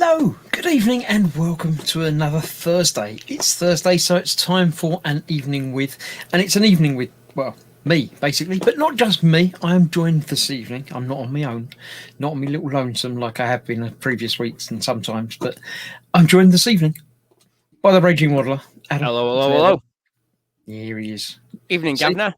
Hello, good evening, and welcome to another Thursday. It's Thursday, so it's time for an evening with, and it's an evening with, well, me, basically, but not just me. I am joined this evening. I'm not on my own, not on my little lonesome like I have been in previous weeks and sometimes, but I'm joined this evening by the Raging Waddler, Adam. Hello. Here he is. Evening, See? Governor.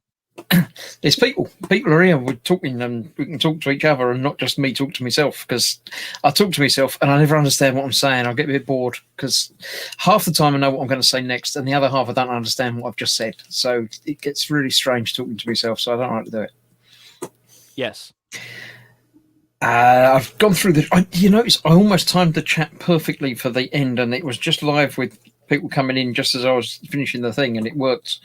There's people. People are here. We're talking, and we can talk to each other, and not just me talk to myself. Because I talk to myself, and I never understand what I'm saying. I get a bit bored because half the time I know what I'm going to say next, and the other half I don't understand what I've just said. So it gets really strange talking to myself. So I don't like to do it. Yes. I've gone through the. You notice I almost timed the chat perfectly for the end, and it was just live with people coming in just as I was finishing the thing, and it worked.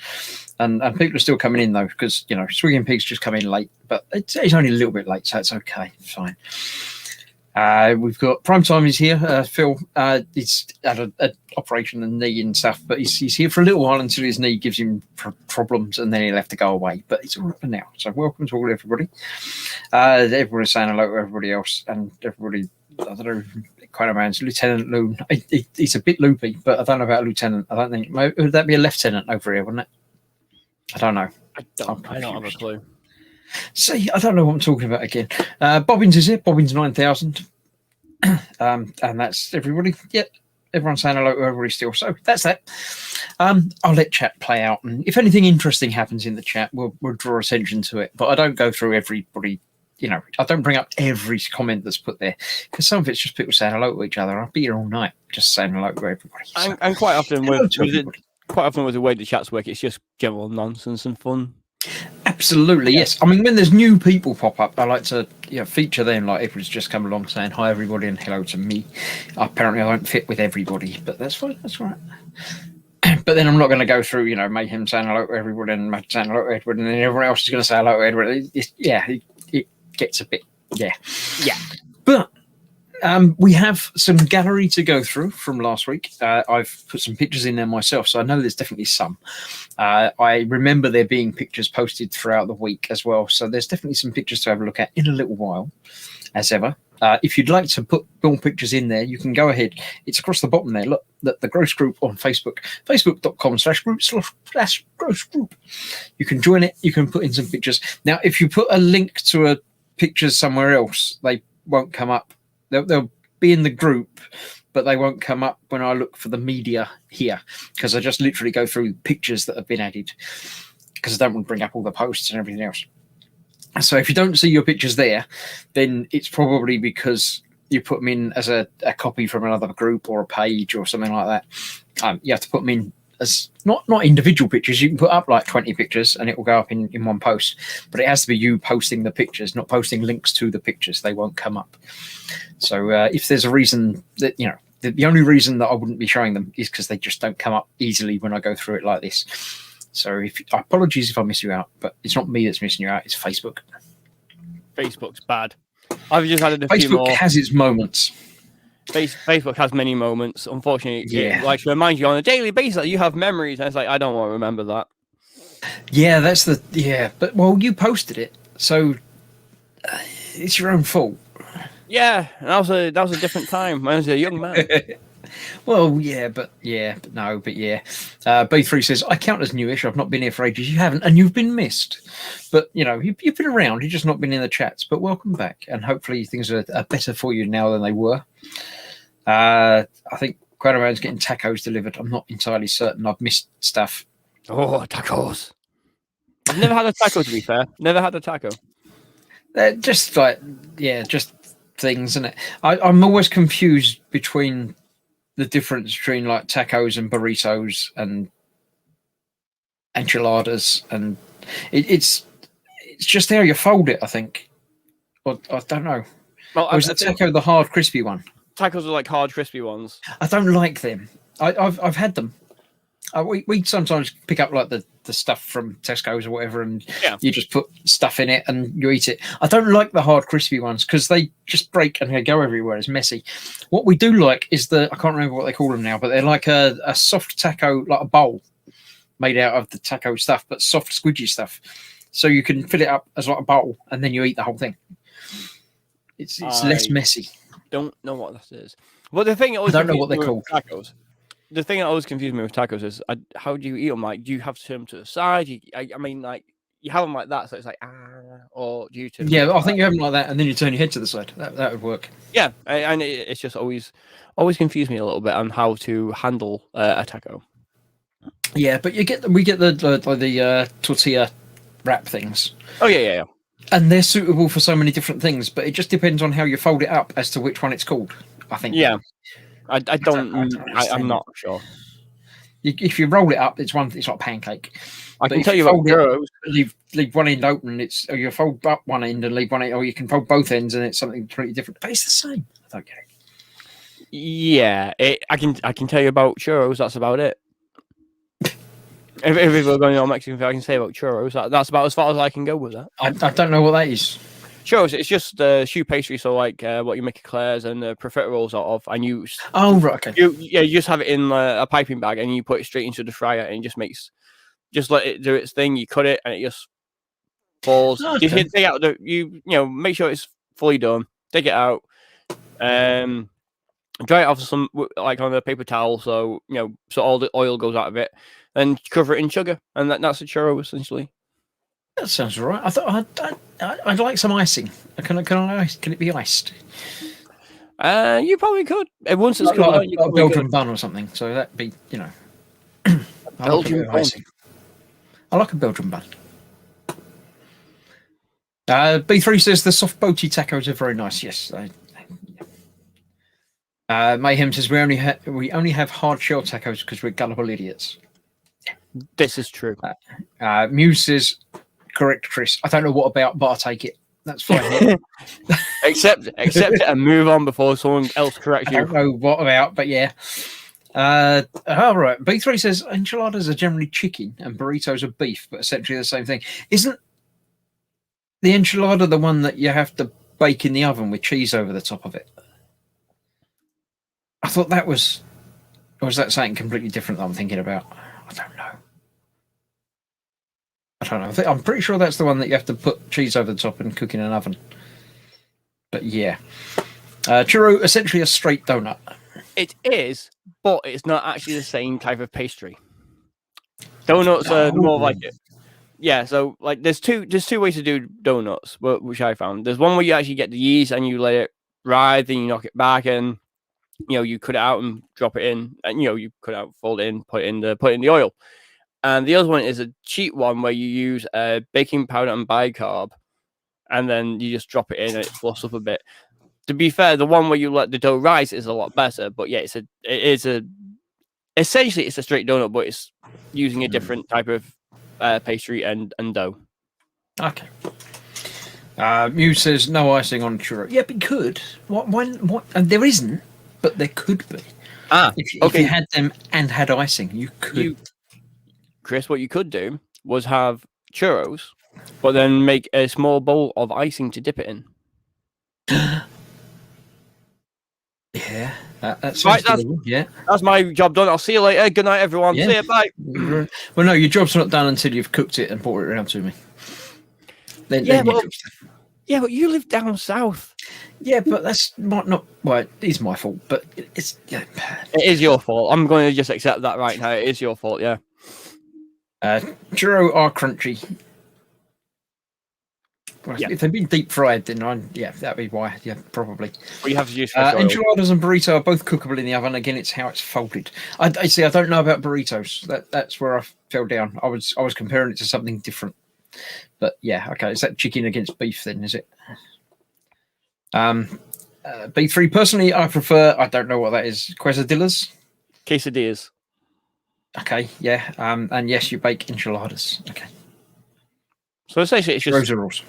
And people are still coming in though, because Swigging Pigs just come in late, but it's only a little bit late, so it's okay, fine. We've got Prime Time is here. Phil, he's had an operation and knee and stuff, but he's here for a little while until his knee gives him problems, and then he'll have to go away. But it's all right for now. So welcome to all everybody. Everybody's saying hello to everybody else, and everybody. I don't know. Kind of man's Lieutenant Loon. He's a bit loopy, but I don't know about a lieutenant. I don't think would that be a lieutenant over here, wouldn't it? I don't know. I don't have a clue. See, I don't know what I'm talking about again. Bobbins is here. Bobbins 9000. And that's everybody. Yep. Everyone's saying hello to everybody still. So that's that. I'll let chat play out. And if anything interesting happens in the chat, we'll draw attention to it. But I don't go through everybody. I don't bring up every comment that's put there because some of it's just people saying hello to each other. I'll be here all night just saying hello to everybody. So, and quite often with the way the chats work, it's just general nonsense and fun. Absolutely, yes. I mean, when there's new people pop up, I like to feature them. Like everybody's just come along saying hi everybody and hello to me. Apparently, I don't fit with everybody, but that's fine. That's all right. But then I'm not going to go through, Mayhem saying hello to everybody and Matt saying hello to everybody, and then everyone else is going to say hello to everybody. It gets a bit, yeah. But we have some gallery to go through from last week. I've put some pictures in there myself, so I know there's definitely some. I remember there being pictures posted throughout the week as well, so there's definitely some pictures to have a look at in a little while, as ever. If you'd like to put more pictures in there, you can go ahead. It's across the bottom there. Look, the Gross Group on Facebook, facebook.com/group/Gross Group. You can join it. You can put in some pictures. Now, if you put a link to a picture somewhere else, they won't come up. They'll be in the group, but they won't come up when I look for the media here because I just literally go through pictures that have been added because I don't want to bring up all the posts and everything else. So if you don't see your pictures there, then it's probably because you put them in as a copy from another group or a page or something like that. You have to put them in as not individual pictures. You can put up like 20 pictures and it will go up in one post, but it has to be you posting the pictures, not posting links to the pictures. They won't come up. So if there's a reason that, the only reason that I wouldn't be showing them is because they just don't come up easily when I go through it like this. So apologies if I miss you out, but it's not me that's missing you out. It's Facebook. Facebook's bad. I've just added a few more. Facebook has its moments. Facebook has many moments. Unfortunately, yeah. It likes to remind you on a daily basis that you have memories. And it's like, I don't want to remember that. Yeah, but you posted it, so it's your own fault. Yeah, that was a different time. I was a young man. Well, yeah. B3 says, I count as newish. I've not been here for ages. You haven't, and you've been missed. But, you've been around. You've just not been in the chats. But welcome back. And hopefully things are better for you now than they were. I think Quadraman's getting tacos delivered. I'm not entirely certain. I've missed stuff. Oh, tacos. I've never had a taco, to be fair. Never had a taco. Just things, isn't it? I'm always confused between the difference between like tacos and burritos and enchiladas, and it's just how you fold it, I think. Or I don't know. Well, or is the taco the hard crispy one? Tacos are like hard crispy ones. I don't like them. I've had them. We sometimes pick up like the stuff from Tesco's or whatever, and you just put stuff in it and you eat it. I don't like the hard crispy ones because they just break and they go everywhere. It's messy. What we do like is I can't remember what they call them now, but they're like a soft taco, like a bowl made out of the taco stuff, but soft squidgy stuff. So you can fill it up as like a bowl and then you eat the whole thing. It's less messy. Don't know what that is. Well, the thing that always I don't know confused what me they're with called. tacos. The thing that always confused me with tacos is how do you eat them? Like, do you have to turn them to the side? I mean, like you have them like that, so it's like or do you turn them to Yeah, the I side? think you have them like that, and then you turn your head to the side. That would work. Yeah, and it's just always confused me a little bit on how to handle a taco. Yeah, but we get the tortilla wrap things. Oh yeah. And they're suitable for so many different things, but it just depends on how you fold it up as to which one it's called, I think. Yeah, I don't I'm understand not sure. If you roll it up, it's like a pancake. I But can if tell you you about fold it, churros. leave one end open, or you fold up one end and leave one end, or you can fold both ends and it's something completely different. But it's the same. I don't get it. Yeah, I can tell you about churros. That's about it. If we're going on Mexican food, I can say about churros. That's about as far as I can go with that. I don't know what that is. Churros, it's just choux pastry, so like what you make eclairs and profiteroles out of, and you Oh right, okay. you just have it in a piping bag and you put it straight into the fryer and it just let it do its thing. You cut it and it just falls. Okay. You take out you make sure it's fully done. Take it out, dry it off some like on a paper towel, so so all the oil goes out of it, and cover it in sugar, and that's a churro essentially. That sounds all right. I thought I'd like some icing. Can it be iced? You probably could. Once it's Like covered, a Belgian bun or something. So that'd be, Belgian bun. I like a Belgian bun. B3 says the soft boaty tacos are very nice. Yes. Mayhem says we only have hard shell tacos because we're gullible idiots. This is true. Muse says, correct, Chris. I don't know what about, but I'll take it. That's fine. accept it and move on before someone else corrects you. I don't know what about, but yeah. All right. B3 says enchiladas are generally chicken and burritos are beef, but essentially the same thing. Isn't the enchilada the one that you have to bake in the oven with cheese over the top of it? I thought that was, or was that something completely different that I'm thinking about? I don't know. I'm pretty sure that's the one that you have to put cheese over the top and cook in an oven. But yeah. Churro, essentially a straight donut. It is, but it's not actually the same type of pastry. Donuts are more like it. Yeah, so like there's two ways to do donuts, which I found. There's one where you actually get the yeast and you let it ride, then you knock it back, and you cut it out and drop it in, and you cut it out, fold it in, put it in the oil. And the other one is a cheap one where you use baking powder and bicarb, and then you just drop it in and it fluffs up a bit. To be fair, the one where you let the dough rise is a lot better, but yeah, essentially it's a straight donut, but it's using a different type of pastry and dough. Okay. Muse says no icing on churro. Yeah, but could. What? And there isn't, but there could be. If you had them and had icing, you could. Chris, what you could do was have churros, but then make a small bowl of icing to dip it in. Yeah, that's right. That's my job done. I'll see you later. Good night, everyone. Yeah. See you. Bye. Well, no, your job's not done until you've cooked it and brought it around to me. Then but you live down south. Yeah, but that's not. Well, it is my fault, but it's. Yeah. It is your fault. I'm going to just accept that right now. It is your fault. Yeah. Churro are crunchy. Well, yeah. If they've been deep fried, then that'd be why. Yeah, probably. But you have to use enchiladas and burrito are both cookable in the oven. Again, it's how it's folded. I see. I don't know about burritos. That's where I fell down. I was comparing it to something different. But yeah, okay. Is that chicken against beef then? Is it? B3 personally, I prefer. I don't know what that is. Quesadillas. Quesadillas. Okay. Yeah. And yes, you bake enchiladas. Okay. So essentially, it's just those are rules.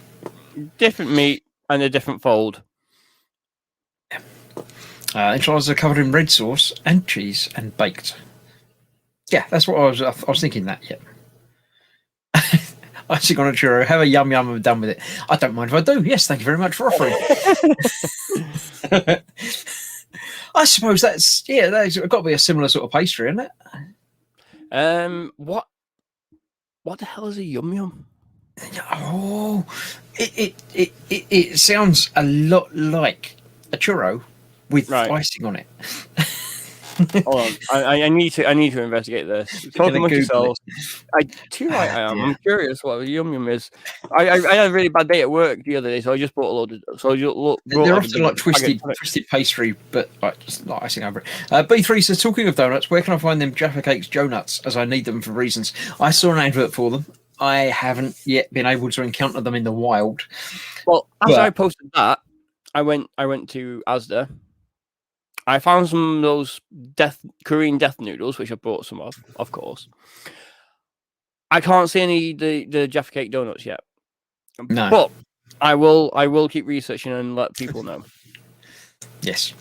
Different meat and a different fold. Enchiladas are covered in red sauce and cheese and baked. Yeah, that's what I was thinking. That icing on a churro. Have a yum yum and done with it. I don't mind if I do. Yes, thank you very much for offering. I suppose that's got to be a similar sort of pastry, isn't it? What the hell is a yum yum? Oh, it sounds a lot like a churro, with Right. icing on it. Hold on. I need to investigate this. Talk amongst yourselves. Too right I am. Yeah. I'm curious what the yum yum is. I had a really bad day at work the other day, so I just bought a load of. So I just brought They're like a often big like twisted pastry, but like just not icing over it. B3 says, talking of donuts, where can I find them Jaffa Cakes Joe Nuts, as I need them for reasons? I saw an advert for them. I haven't yet been able to encounter them in the wild. Well, after I posted that, I went to Asda. I found some of those Korean death noodles, which I bought some of course. I can't see any the Jaffa Cake donuts yet. No. But I will keep researching and let people know. Yes.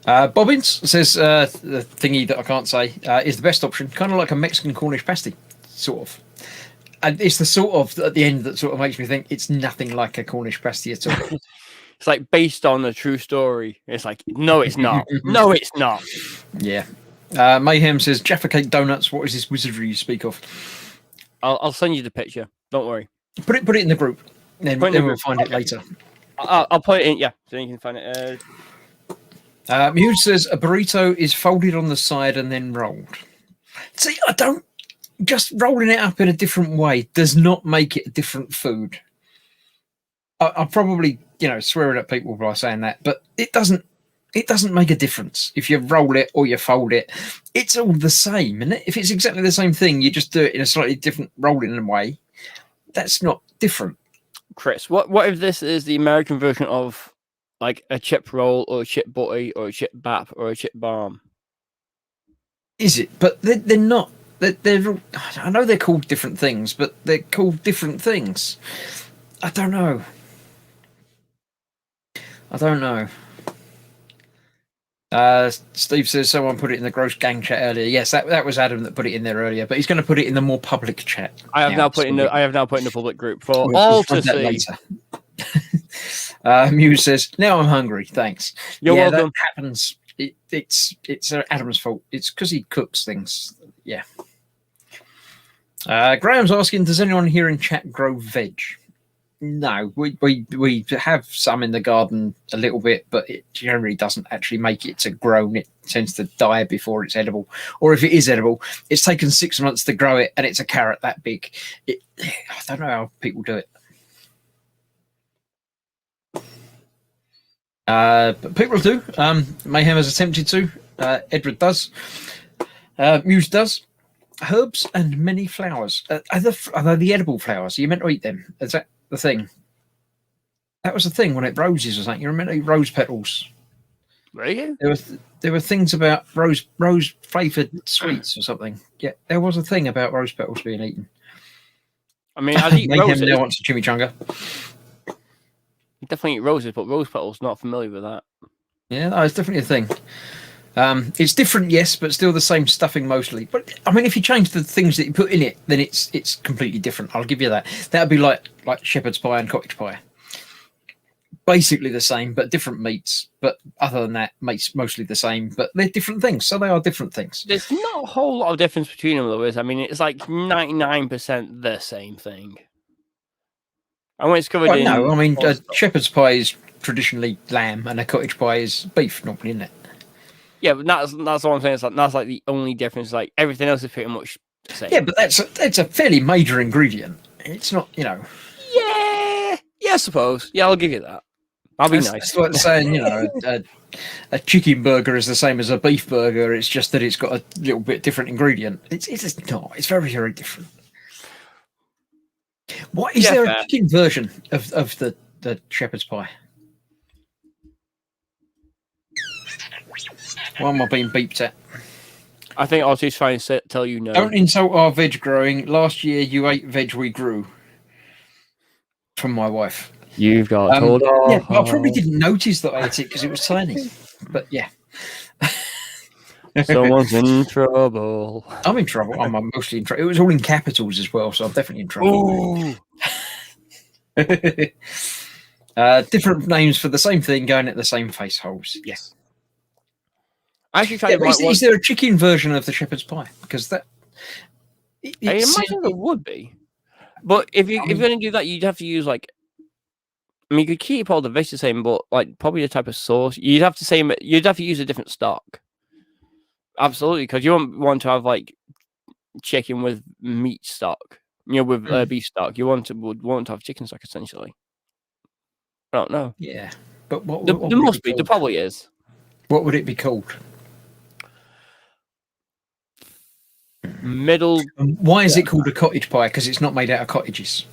Bobbins says the thingy that I can't say is the best option, kind of like a Mexican Cornish pasty, sort of. And it's the sort of at the end that sort of makes me think it's nothing like a Cornish pasty at all. It's like based on a true story. It's like, no, it's not. No, it's not. Yeah. Mayhem says, Jaffa Cake donuts, what is this wizardry you speak of? I'll send you the picture. Don't worry. Put it in the group. Then we'll find it later. I'll put it in, yeah, so you can find it. Muse says, a burrito is folded on the side and then rolled. See, just rolling it up in a different way does not make it a different food. I'm probably, swearing at people by saying that, but it doesn't make a difference if you roll it or you fold it. It's all the same, isn't it? If it's exactly the same thing, you just do it in a slightly different rolling way. That's not different. Chris, what if this is the American version of like a chip roll or a chip butty or a chip bap or a chip balm? Is it? But they're not. They're I know they're called different things, but they're called different things. I don't know. Steve says someone put it in the gross gang chat earlier. Yes, that was Adam that put it in there earlier, but he's going to put it in the more public chat. I have now put in the public group for all to see. Muse says, now I'm hungry, thanks. You're welcome. That happens. It's Adam's fault. It's because he cooks things. Yeah. Graham's asking, does anyone here in chat grow veg? No, we have some in the garden a little bit, but it generally doesn't actually make it to grown. It tends to die before it's edible. Or if it is edible, it's taken 6 months to grow it and it's a carrot that big. I don't know how people do it. But people do. Mayhem has attempted to. Edward does. Muse does. Herbs and many flowers. Are they the edible flowers? Are you meant to eat them? Is that the thing? That was the thing when it roses or something. You meant to eat rose petals. Really? There were things about rose flavoured sweets or something. Yeah, there was a thing about rose petals being eaten. I mean, I'd eat roses. Now wants a chimichanga. Definitely eat roses, but rose petals, not familiar with that. Yeah, no, it's definitely a thing. It's different, yes, but still the same stuffing mostly. But I mean, if you change the things that you put in it, then it's completely different. I'll give you that. That'd be like shepherd's pie and cottage pie. Basically the same, but different meats. But other than that, mostly the same. But they're different things, so they are different things. There's not a whole lot of difference between them, though. I mean, it's like 99% the same thing. And when it's covered in... No, I mean, shepherd's pie is traditionally lamb, and a cottage pie is beef, normally, isn't it? Yeah, but that's what I'm saying. That's like the only difference. Like everything else is pretty much the same. Yeah, but that's a fairly major ingredient. It's not, Yeah, I suppose. Yeah, I'll give you that. I'll be nice. It's like saying, a chicken burger is the same as a beef burger. It's just that it's got a little bit different ingredient. It's not. It's very, very different. What is there a chicken version of the shepherd's pie? Why am I being beeped at? I think I'll just try and tell you no. Don't insult our veg growing. Last year you ate veg we grew. From my wife. You've got told off. Yeah, I probably didn't notice that I ate it because it was tiny. But yeah. Someone's in trouble. I'm in trouble. I'm mostly in trouble. It was all in capitals as well, so I'm definitely in trouble. Different names for the same thing going at the same face holes. Yes. I actually tried. Is there a chicken version of the shepherd's pie? Because that. I imagine there would be, but if you're going to do that, you'd have to use like I mean, you could keep all the veg the same, but like probably the type of sauce you'd have to use a different stock. Absolutely, because you won't want to have like chicken with meat stock. With beef stock. Would want to have chicken stock essentially. I don't know. Yeah, but what There would must it be. be There called? probably is. What would it be called? Middle. Why is it called a cottage pie? Because it's not made out of cottages.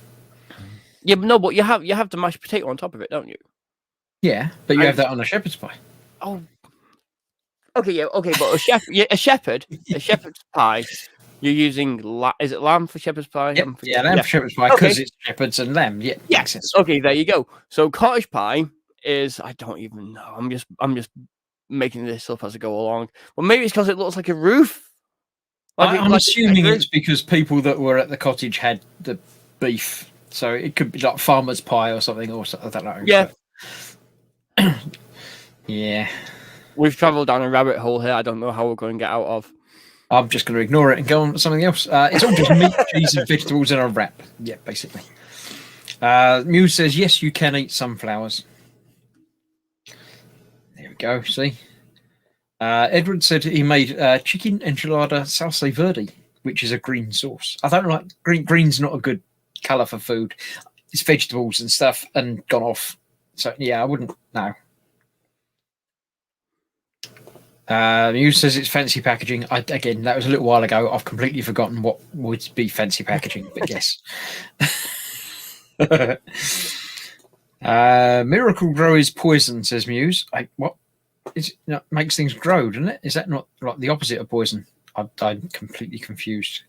Yeah, but no, but you have the mashed potato on top of it, don't you? Yeah, but you have that on a shepherd's pie. Oh. Okay, yeah, okay, but a shepherd's pie. You're using is it lamb for shepherd's pie? Yep. Yeah, lamb for shepherd's pie because it's shepherds and lamb. Yeah, makes sense. Okay, there you go. So cottage pie is I don't even know. I'm just making this up as I go along. Well, maybe it's because it looks like a roof. I'm assuming it's because people that were at the cottage had the beef, so it could be like farmer's pie or something, or I don't know. Yeah, but... yeah. We've travelled down a rabbit hole here. I don't know how we're going to get out of. I'm just going to ignore it and go on to something else. It's all just meat, cheese, and vegetables in a wrap. Yeah, basically. Muse says yes, you can eat sunflowers. There we go. See. Edward said he made chicken enchilada salsa verde, which is a green sauce. I don't like green. Green's not a good color for food. It's vegetables and stuff, and gone off. So yeah, I wouldn't. No. Muse says it's fancy packaging. Again, that was a little while ago. I've completely forgotten what would be fancy packaging, but yes. Miracle Grow is poison, says Muse. What? It makes things grow, doesn't it? Is that not like the opposite of poison? I'm completely confused.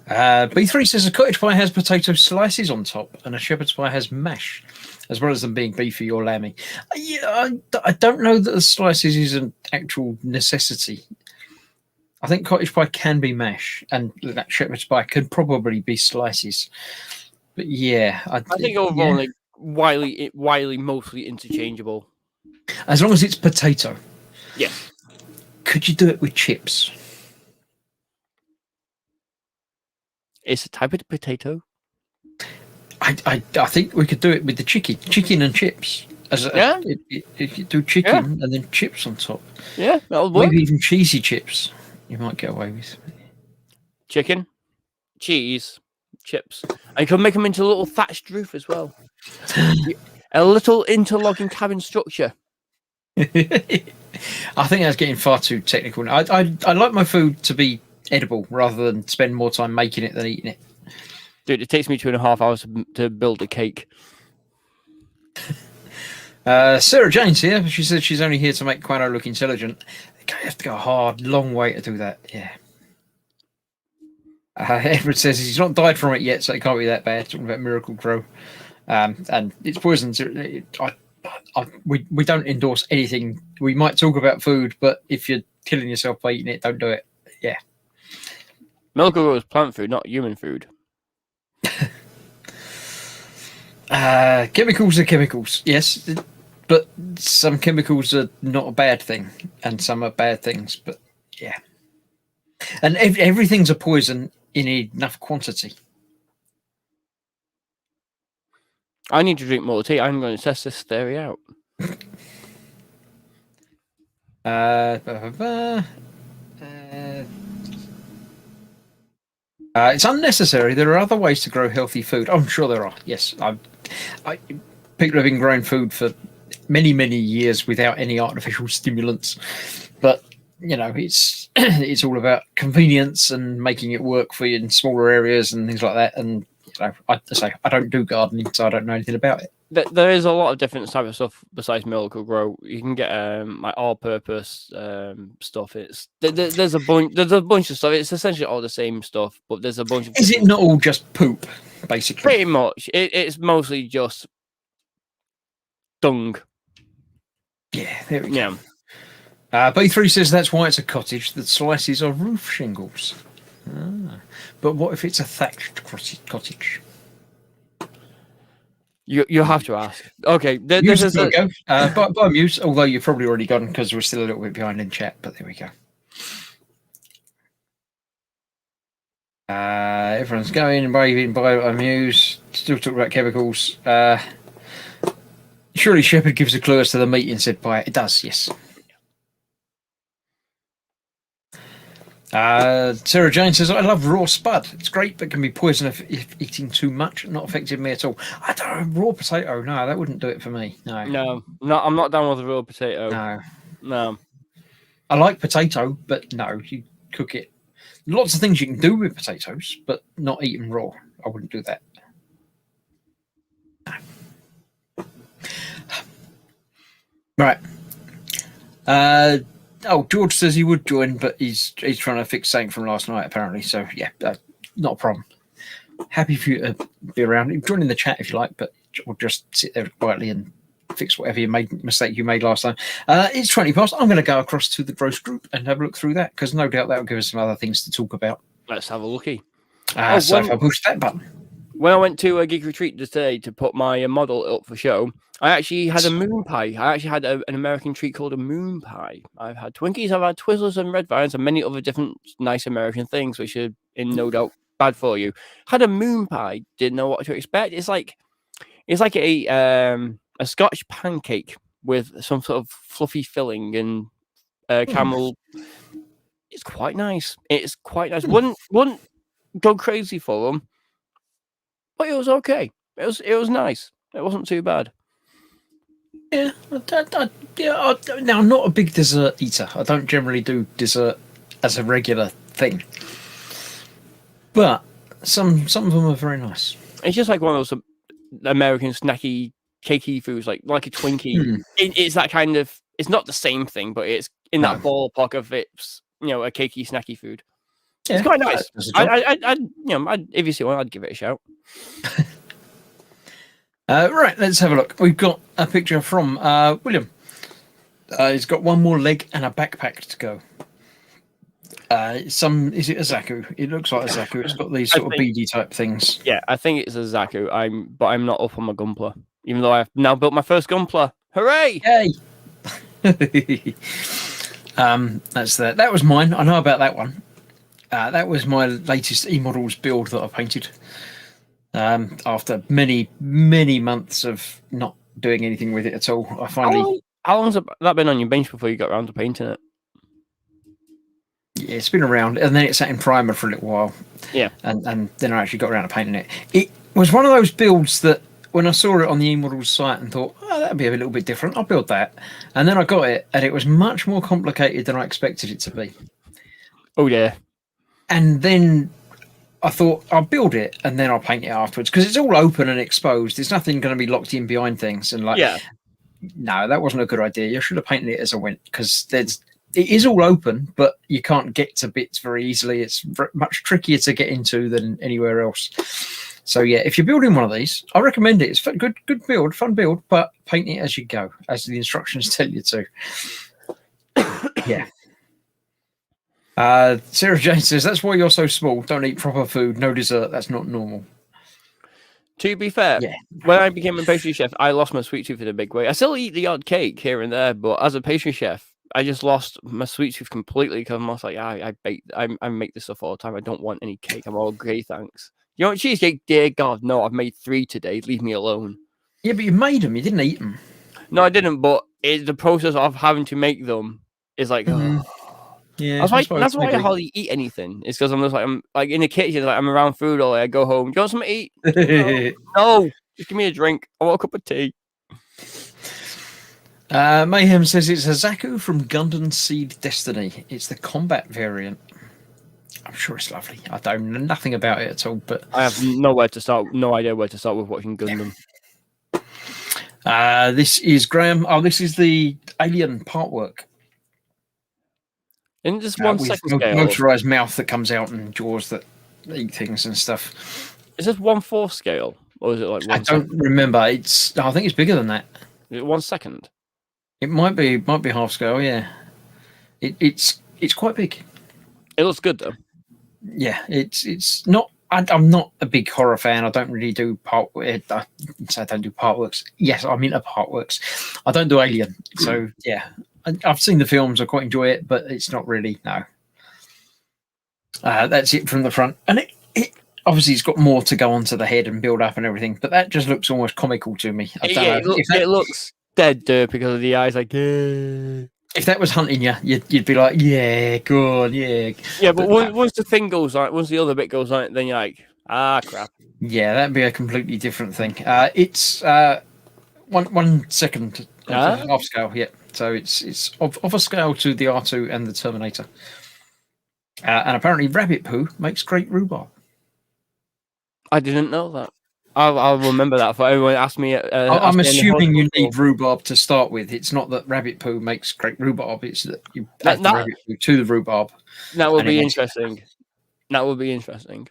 B3 says a cottage pie has potato slices on top, and a shepherd's pie has mash, as well as them being beefy or lamby. Yeah, I don't know that the slices is an actual necessity. I think cottage pie can be mash, and that shepherd's pie could probably be slices. But yeah, I think overall, widely mostly interchangeable. As long as it's potato. Yes. Could you do it with chips? It's a type of potato. I think we could do it with the chicken and chips. If you do chicken and then chips on top. Yeah, that'll work. Maybe even cheesy chips. You might get away with. Chicken, cheese, chips. And you can make them into a little thatched roof as well. A little interlocking cabin structure. I think that's getting far too technical. I like my food to be edible rather than spend more time making it than eating it. Dude, it takes me 2.5 hours to build a cake. Sarah Jane's here. She said she's only here to make Quano look intelligent. You have to go a hard, long way to do that. Yeah. Edward says he's not died from it yet, so it can't be that bad. Talking about Miracle Grow. And it's poison. We don't endorse anything. We might talk about food, but if you're killing yourself by eating it, don't do it. Yeah. Miracle Grow is plant food, not human food. Chemicals are chemicals, yes, but some chemicals are not a bad thing, and some are bad things. But yeah, and everything's a poison in enough quantity. I need to drink more tea. I'm going to test this theory out. It's unnecessary. There are other ways to grow healthy food. I'm sure there are. Yes, people have been growing food for many, many years without any artificial stimulants. But it's it's all about convenience and making it work for you in smaller areas and things like that. And I don't do gardening, so I don't know anything about it. There is a lot of different type of stuff besides Miracle Grow. You can get like all-purpose stuff. There's a bunch of stuff. It's essentially all the same stuff, but there's a bunch of. Is it not all just poop, basically? Pretty much. It's mostly just dung. Yeah, there we go. B3 says that's why it's a cottage. The slices are roof shingles. But what if it's a thatched cottage? You have to ask. Okay, Muse is go. Bye, Muse. Although you've probably already gone because we're still a little bit behind in chat. But there we go. Everyone's going, raving, amused. Still talking about chemicals. Surely Shepard gives a clue as to the meat and said by it. It does, yes. Sarah Jane says, I love raw spud. It's great, but can be poison if eating too much. Not affected me at all. I don't raw potato. No, that wouldn't do it for me. No, I'm not down with a raw potato. No. I like potato, but no, you cook it. Lots of things you can do with potatoes, but not eat them raw. I wouldn't do that. No. Right. George says he would join, but he's trying to fix something from last night, apparently. So, yeah, not a problem. Happy for you to be around. Join in the chat if you like, but or just sit there quietly and fix whatever mistake you made last time. It's 20 past. I'm going to go across to the gross group and have a look through that, because no doubt that will give us some other things to talk about. Let's have a looky. So if I push that button. When I went to a Geek Retreat today to put my model up for show, I actually had a moon pie. I actually had an American treat called a moon pie. I've had Twinkies, I've had Twizzlers and Red Vines and many other different nice American things, which are in no doubt bad for you. Had a moon pie, didn't know what to expect. It's like a Scotch pancake with some sort of fluffy filling and caramel. It's quite nice. It's quite nice. Wouldn't go crazy for them, but it was okay. It was nice. It wasn't too bad. Yeah, now I'm not a big dessert eater. I don't generally do dessert as a regular thing, but some of them are very nice. It's just like one of those American snacky, cakey foods, like a Twinkie. It's that kind of. It's not the same thing, but it's in that ballpark of it's a cakey, snacky food. Yeah, it's quite nice. I'd if you see one, I'd give it a shout. Right, let's have a look. We've got a picture from William. He's got one more leg and a backpack to go. Is it a Zaku? It looks like a Zaku. It's got these sort of beady type things. Yeah, I think it's a Zaku. I'm not up on my Gunpla, even though I've now built my first Gunpla. Hooray! Yay! That's that. That was mine. I know about that one. That was my latest E-Models build that I painted. After many months of not doing anything with it at all, I finally. How long's that been on your bench before you got around to painting it? Yeah, it's been around, and then it sat in primer for a little while. Yeah, and then I actually got around to painting it. It was one of those builds that when I saw it on the E-Models site and thought, oh, that'd be a little bit different, I'll build that. And then I got it, and it was much more complicated than I expected it to be. Oh yeah. And then I thought I'll build it and then I'll paint it afterwards, because it's all open and exposed. There's nothing going to be locked in behind things. And no, that wasn't a good idea. You should have painted it as I went, because it is all open, but you can't get to bits very easily. It's much trickier to get into than anywhere else. So yeah, if you're building one of these, I recommend it. It's a good build, fun build, but paint it as you go, as the instructions tell you to. Yeah. Sarah Jane says, that's why you're so small. Don't eat proper food. No dessert. That's not normal. To be fair, when I became a pastry chef, I lost my sweet tooth in a big way. I still eat the odd cake here and there, but as a pastry chef, I just lost my sweet tooth completely, because I'm like, I make this stuff all the time. I don't want any cake. I'm all okay, thanks. You want cheesecake? Dear God, no, I've made 3 today. Leave me alone. Yeah, but you made them. You didn't eat them. No, I didn't, but the process of having to make them is like, yeah. That's why I hardly eat anything. It's because I'm just like, I'm like in the kitchen, like I'm around food all day. I go home. Do you want something to eat? No, just give me a drink. I want a cup of tea. Mayhem says it's a Zaku from Gundam Seed Destiny. It's the combat variant. I'm sure it's lovely. I don't know nothing about it at all, but I have no idea where to start with watching Gundam. This is Graham. Oh, this is the alien part work. In just 1 second scale. Motorized mouth that comes out and jaws that eat things and stuff. Is this 1/4 scale? Or is it like 1 I don't remember. I think it's bigger than that. Is it 1 second? It might be half scale, yeah. It's quite big. It looks good though. Yeah, it's not. I'm not a big horror fan. I don't really do I don't do part works. Yes, I'm into part works. I don't do Alien, so yeah. I've seen the films. I quite enjoy it, but it's not really no. That's it from the front, and Obviously, it's got more to go onto the head and build up and everything, but that just looks almost comical to me. I don't know. It looks dead dirt because of the eyes. Like, if that was hunting you, you'd be like, yeah, good, yeah. Yeah, but once the thing goes on, once the other bit goes on, then you're like, crap. Yeah, that'd be a completely different thing. It's 1 second half scale, yeah. So it's of a scale to the R2 and the Terminator. And apparently, rabbit poo makes great rhubarb. I didn't know that. I'll remember that for everyone asked me. I'm assuming you need rhubarb to start with. It's not that rabbit poo makes great rhubarb. It's that you add the rabbit poo to the rhubarb. That would be interesting. That would be interesting.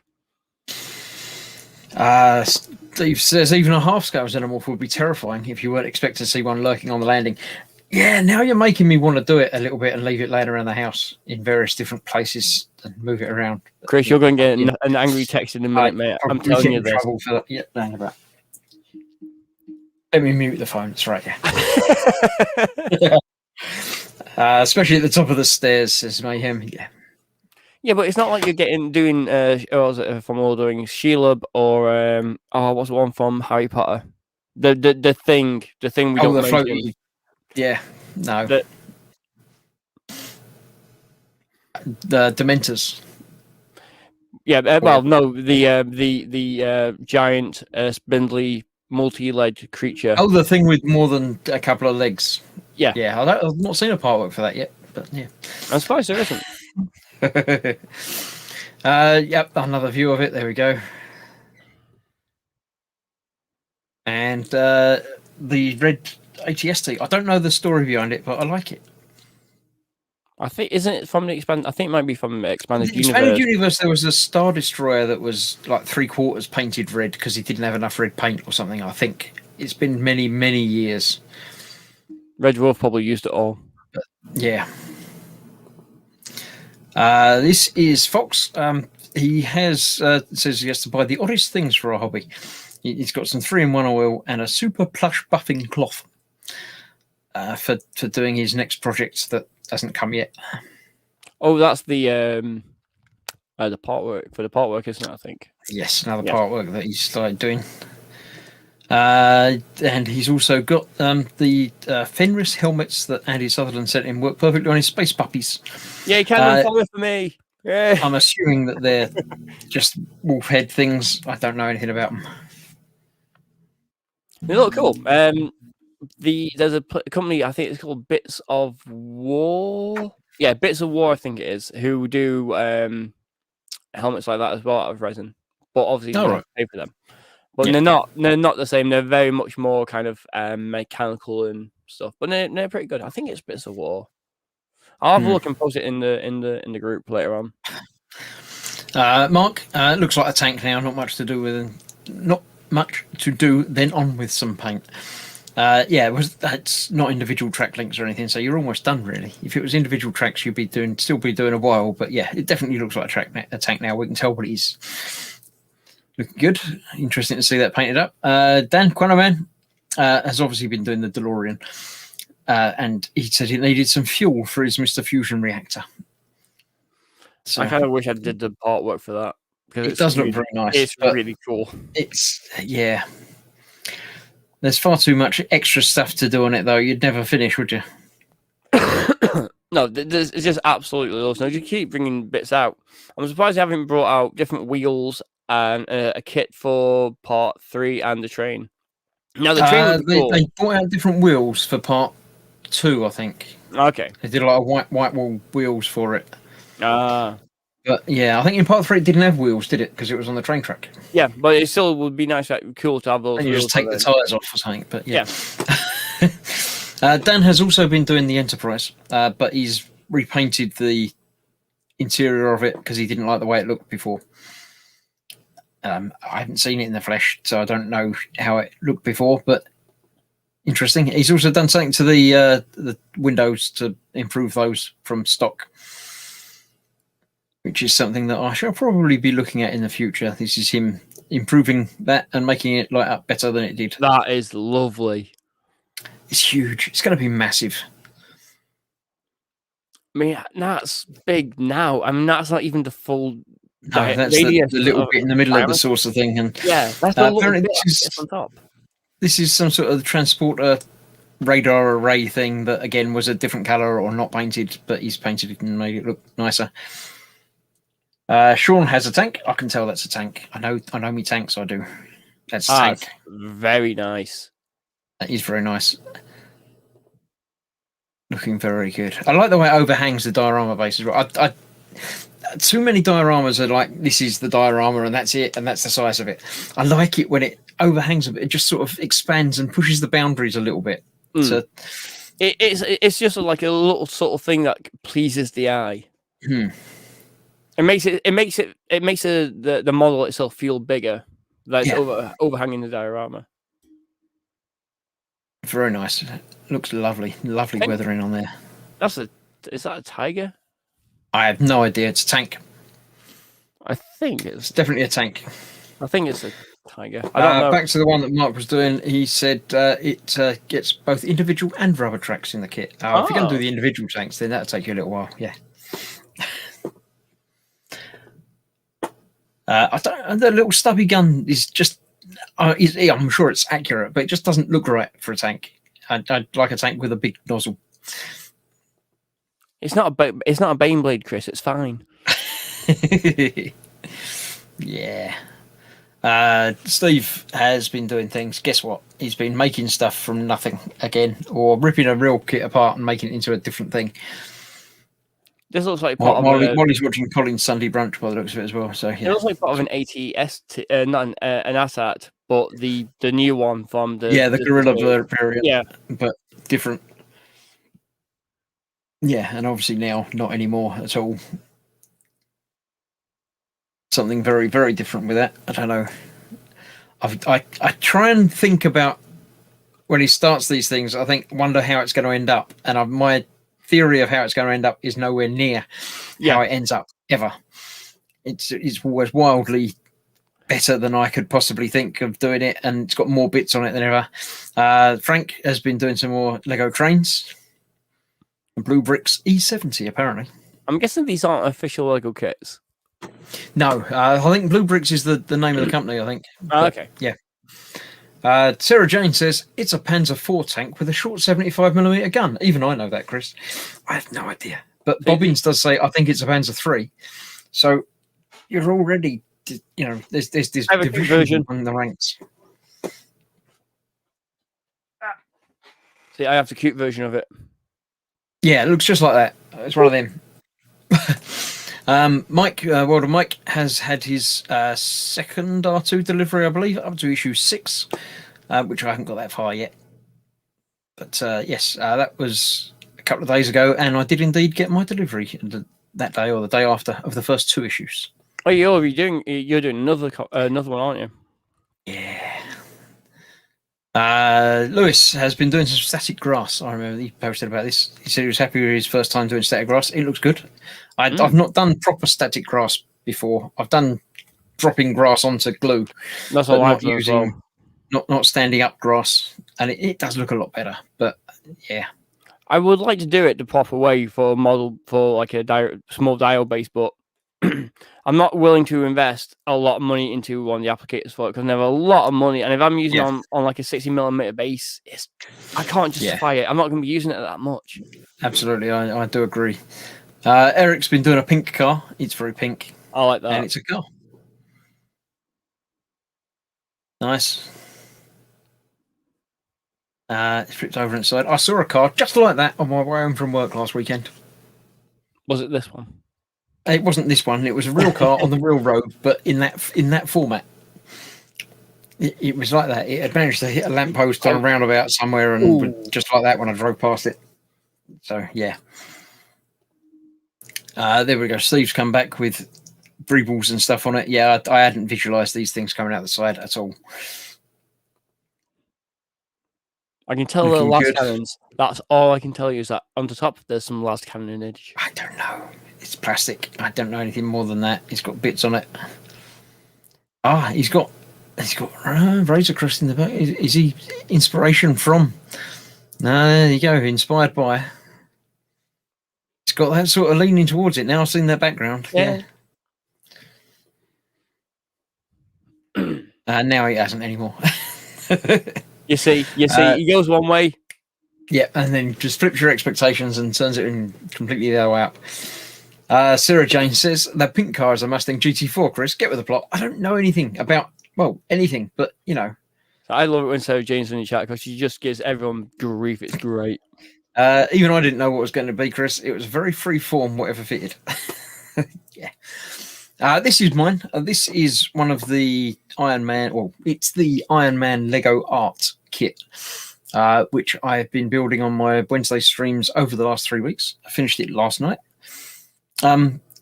Steve says even a half-scale xenomorph would be terrifying if you weren't expecting to see one lurking on the landing. Yeah, now you're making me want to do it a little bit and leave it laying around the house in various different places and move it around. Chris, you're going to get an angry text in a minute, mate. I'm telling you this. For yeah, about. Let me mute the phone. That's right, yeah. Especially at the top of the stairs, says Mayhem. Yeah. Yeah, but it's not like you're doing from ordering Shelob or what's the one from Harry Potter? The thing we don't mention. Yeah, no. The Dementors. Yeah, no, the giant spindly multi-legged creature. Oh, the thing with more than a couple of legs. Yeah, yeah. I've not seen a partwork for that yet, but yeah. I'm surprised there isn't. Yep, another view of it. There we go. And the red ATST. I don't know the story behind it, but I like it. I think isn't it from the expanded? I think it might be from expanded universe. Expanded universe. There was a Star Destroyer that was like 3/4 painted red because he didn't have enough red paint or something. I think it's been many years. Red Dwarf probably used it all. But, yeah. This is Fox. He has says he has to buy the oddest things for a hobby. He's got some 3-in-1 oil and a super plush buffing cloth for doing his next project that hasn't come yet. Oh, that's the part work, isn't it? I think. Yes, another part work that he's started doing. And he's also got the Fenris helmets that Andy Sutherland sent him work perfectly on his space puppies. Yeah, he can follow for me. Yeah. I'm assuming that they're just wolf head things. I don't know anything about them. They look cool. There's a company, I think it's called Bits of War. Yeah, Bits of War, I think it is, who do helmets like that as well out of resin. But obviously you pay for them. But they're not the same. They're very much more kind of mechanical and stuff. But they're pretty good. I think it's Bits of War. I'll have a look and post it in the group later on. Mark, looks like a tank now. Not much to do. Then on with some paint. That's not individual track links or anything, so you're almost done really. If it was individual tracks, you'd still be doing a while. But yeah, it definitely looks like a tank now. We can tell what it is. Looking good. Interesting to see that painted up. Dan Quanaman has obviously been doing the DeLorean, and he said he needed some fuel for his Mr. Fusion reactor. So I kind of wish I did the artwork for that. It does look very nice. It's really cool. There's far too much extra stuff to do on it, though. You'd never finish, would you? No, it's just absolutely awesome. You keep bringing bits out. I'm surprised you haven't brought out different wheels and a kit for part 3 and the train. Now the train they brought out different wheels for part 2, I think. Okay. They did a lot of white wall wheels for it. But yeah, I think in part 3 it didn't have wheels, did it? Because it was on the train track. Yeah, but it still would be nice, cool to have those. And you just take the tyres off or something. But yeah. Dan has also been doing the Enterprise, but he's repainted the interior of it because he didn't like the way it looked before. I haven't seen it in the flesh, so I don't know how it looked before, but interesting. He's also done something to the windows to improve those from stock, which is something that I shall probably be looking at in the future. This is him improving that and making it light up better than it did. That is lovely. It's huge. It's going to be massive. I mean, that's big now. I mean, that's not even the full No, that's the little bit in the middle of the saucer thing. And yeah, that's the little apparently bit on top. This is some sort of transporter radar array thing that again was a different color or not painted, but he's painted it and made it look nicer. Sean has a tank. I can tell that's a tank. I know me tanks. I do. That's a tank. Very nice. That is very nice. Looking very good. I like the way it overhangs the diorama base as well. Too many dioramas are like, this is the diorama and that's it, and that's the size of it. I like it when it overhangs a bit. It just sort of expands and pushes the boundaries a little bit. So, it's just like a little sort of thing that pleases the eye. It makes the model itself feel bigger. Like overhanging the diorama. Very nice. Looks lovely. Lovely weathering on there. Is that a tiger? I have no idea. It's a tank. I think it's definitely a tank. I think it's a tiger. I don't know. Back to the one that Mark was doing. He said it gets both individual and rubber tracks in the kit. If you're going to do the individual tanks, then that'll take you a little while. Yeah. The little stubby gun is just. I'm sure it's accurate, but it just doesn't look right for a tank. I'd like a tank with a big nozzle. It's not a Baneblade, Chris. It's fine. Yeah. Steve has been doing things. Guess what? He's been making stuff from nothing again, or ripping a real kit apart and making it into a different thing. This looks like part of Molly's watching Colin's Sunday brunch by the looks of it as well. So yeah. It looks like part of an ATS, not an ASAT, but the new one from the Guerrilla variant. Yeah, but different. Yeah, and obviously now not anymore at all. Something very, very different with that. I don't know. I try and think about when he starts these things. I wonder how it's going to end up, and my theory of how it's going to end up is nowhere near how it ends up ever. It's always wildly better than I could possibly think of doing it, and it's got more bits on it than ever. Frank has been doing some more Lego trains. Blue Bricks E70 apparently. I'm guessing these aren't official Lego kits. No, I think Blue Bricks is the name of the company. I think. Okay. Yeah. Sarah Jane says it's a Panzer IV tank with a short 75mm gun. Even I know that, Chris. I have no idea. But Bobbins does say I think it's a Panzer III. So you're already, there's this division among the ranks. See, I have the cute version of it. Yeah, it looks just like that. It's one of them. Mike, World Mike has had his second R2 delivery, I believe, up to issue 6, which I haven't got that far yet. But yes, that was a couple of days ago, and I did indeed get my delivery that day or the day after of the first 2 issues. Oh, you're doing another one, aren't you? Yeah. Lewis has been doing some static grass. I remember he posted about this. He said he was happy with his first time doing static grass. It looks good. I've not done proper static grass before. I've done dropping grass onto glue. That's all not using, not standing up grass, and it does look a lot better. But yeah, I would like to do it the proper way for a model for like a small dial base, but I'm not willing to invest a lot of money into one of the applicators for it because I have a lot of money, and if I'm using on like a 60mm base, I can't justify it. I'm not going to be using it that much. Absolutely, I do agree. Eric's been doing a pink car. It's very pink. I like that, and it's a car. Nice. It's flipped over inside. I saw a car just like that on my way home from work last weekend. Was it this one? It wasn't this one. It was a real car on the real road, but in that format. It was like that. It had managed to hit a lamppost on a roundabout somewhere, and just like that when I drove past it. So yeah. There we go. Steve's come back with breebles and stuff on it. Yeah, I hadn't visualised these things coming out the side at all. I can tell the last cannons. That's all I can tell you is that on the top there's some last cannonage. I don't know. It's plastic. I don't know anything more than that. It's got bits on it. He's got Razor Crest in the back. Is he inspiration from? No, there you go. Inspired by. It's got that sort of leaning towards it. Now I've seen that background. Yeah. Now he hasn't anymore. You see, he goes one way. Yeah, and then just flips your expectations and turns it in completely the other way up. Sarah Jane says, the pink car is a Mustang GT4, Chris. Get with the plot. I don't know anything about, anything, but, I love it when Sarah Jane's in the chat because she just gives everyone grief. It's great. Even I didn't know what it was going to be, Chris. It was very free form, whatever fitted. Yeah. This is mine. This is one of the Iron Man, it's the Iron Man Lego art kit, which I've been building on my Wednesday streams over the last 3 weeks. I finished it last night.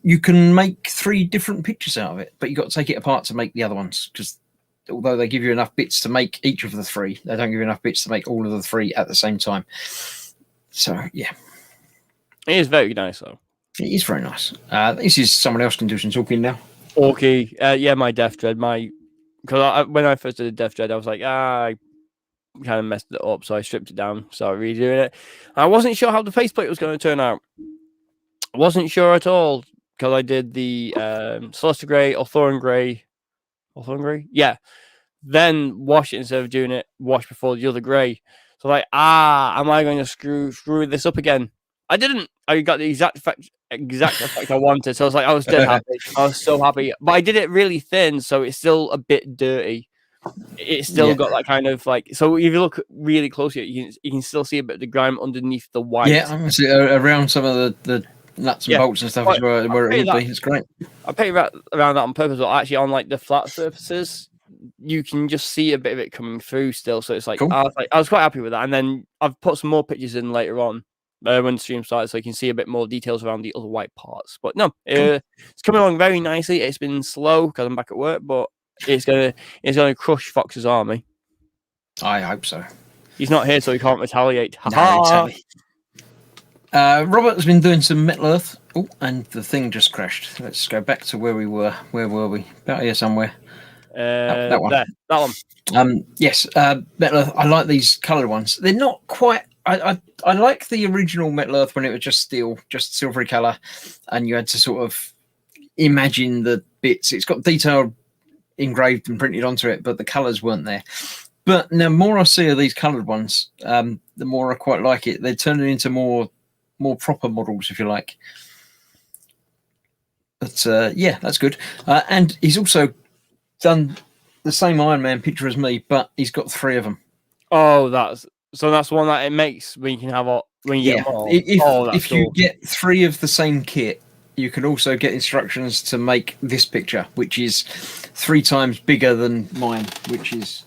You can make 3 different pictures out of it, but you've got to take it apart to make the other ones, because although they give you enough bits to make each of the 3, they don't give you enough bits to make all of the 3 at the same time. So, yeah. It is very nice, though. It is very nice. This is someone else can do some talking now. Okay. Yeah, my Death Dread. Because when I first did the Death Dread, I was like, I kind of messed it up, so I stripped it down, started redoing it. I wasn't sure how the faceplate was going to turn out. I wasn't sure at all, because I did the Celestia Grey or Thorin Grey. Yeah. Then wash it instead of doing it wash before the other grey. So am I going to screw this up again? I didn't. I got the exact effect I wanted. So I was dead happy. I was so happy. But I did it really thin, so it's still a bit dirty. It's still got that kind of so if you look really closely, you can still see a bit of the grime underneath the white. Yeah, I can see around some of the nuts and bolts and stuff is where it would be. It's great. I painted around that on purpose, but actually on the flat surfaces, you can just see a bit of it coming through still. So it's cool. I was quite happy with that. And then I've put some more pictures in later on when the stream started, so you can see a bit more details around the other white parts. But no, it's coming along very nicely. It's been slow because I'm back at work, but it's gonna crush Fox's army. I hope so. He's not here, so he can't retaliate. No, exactly. Robert has been doing some Metal Earth. Oh, and the thing just crashed. Let's go back to where we were. Where were we? About here somewhere. That one. That one. Yes. Metal Earth. I like these coloured ones. They're not quite. I like the original Metal Earth when it was just steel, just silvery colour, and you had to sort of imagine the bits. It's got detail engraved and printed onto it, but the colours weren't there. But now, more I see of these coloured ones, the more I quite like it. They're turning into more proper models, if you like. But yeah, that's good. And he's also done the same Iron Man picture as me, but he's got 3 of them. Oh, that's one that it makes when you can have when you get them all. If you get 3 of the same kit, you can also get instructions to make this picture, which is 3 times bigger than mine, which is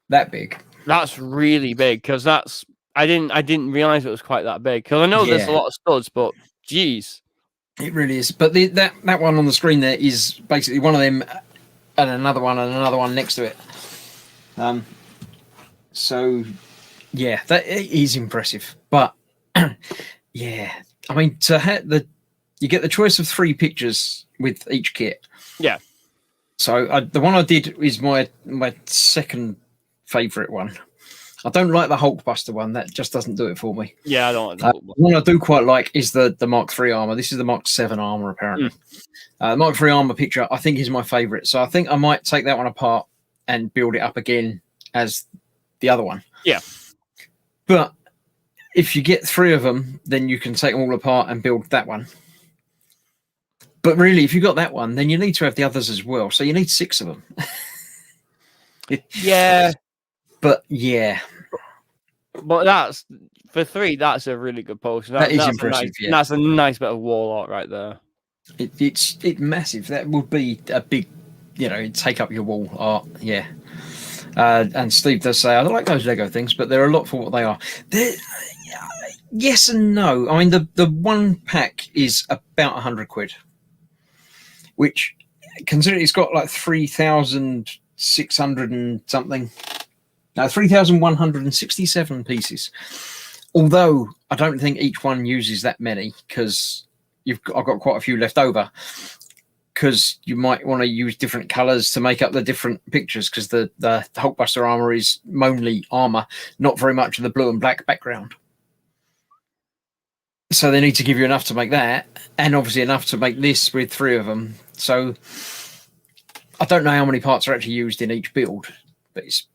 that big. That's really big, because I didn't realize it was quite that big, because I know there's a lot of studs, but geez, it really is. But that one on the screen there is basically one of them, and another one next to it. So yeah, that is impressive. But yeah, I mean, you get the choice of 3 pictures with each kit. Yeah. So the one I did is my second favourite one. I don't like the Hulkbuster one. That just doesn't do it for me. Yeah, I don't like the Hulkbuster. The one I do quite like is the Mark III armor. This is the Mark 7 armor, apparently. The Mark III armor picture, I think, is my favourite. So I think I might take that one apart and build it up again as the other one. Yeah. But if you get 3 of them, then you can take them all apart and build that one. But really, if you got that one, then you need to have the others as well. So you need 6 of them. Yeah. But yeah. But that's for 3. That's a really good post. That is impressive. That's a nice bit of wall art right there. It's massive. That would be a big, take up your wall art. Yeah. And Steve does say, I don't like those Lego things, but they're a lot for what they are. Yes and no. I mean, the one pack is about 100 quid, which, consider it's got like 3,600 and something. No, 3,167 pieces. Although I don't think each one uses that many, because I've got quite a few left over. Because you might want to use different colours to make up the different pictures, because the Hulkbuster armour is mainly armour, not very much of the blue and black background. So they need to give you enough to make that, and obviously enough to make this with 3 of them. So I don't know how many parts are actually used in each build, but it's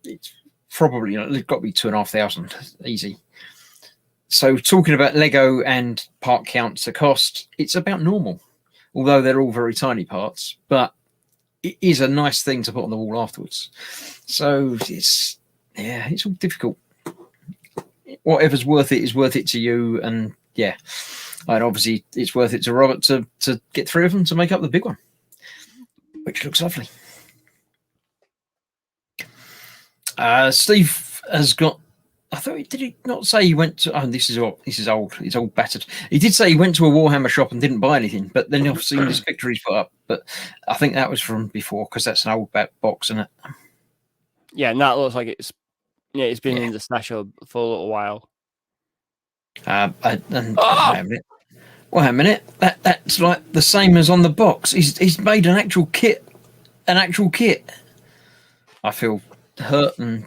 probably, it's got to be 2,500 easy. So talking about Lego and part count to cost, it's about normal, although they're all very tiny parts, but it is a nice thing to put on the wall afterwards. So it's all difficult. Whatever's worth it is worth it to you, and and obviously it's worth it to Robert to get 3 of them to make up the big one, which looks lovely. Steve has got. I thought, did he not say he went to? Oh, this is old. It's all battered. He did say he went to a Warhammer shop and didn't buy anything, but then I've seen this picture he's put up. But I think that was from before, because that's an old box, isn't it? Yeah, and that looks like it's been in the stash for a little while. Wait a minute. That's like the same as on the box. He's made an actual kit. I feel hurt and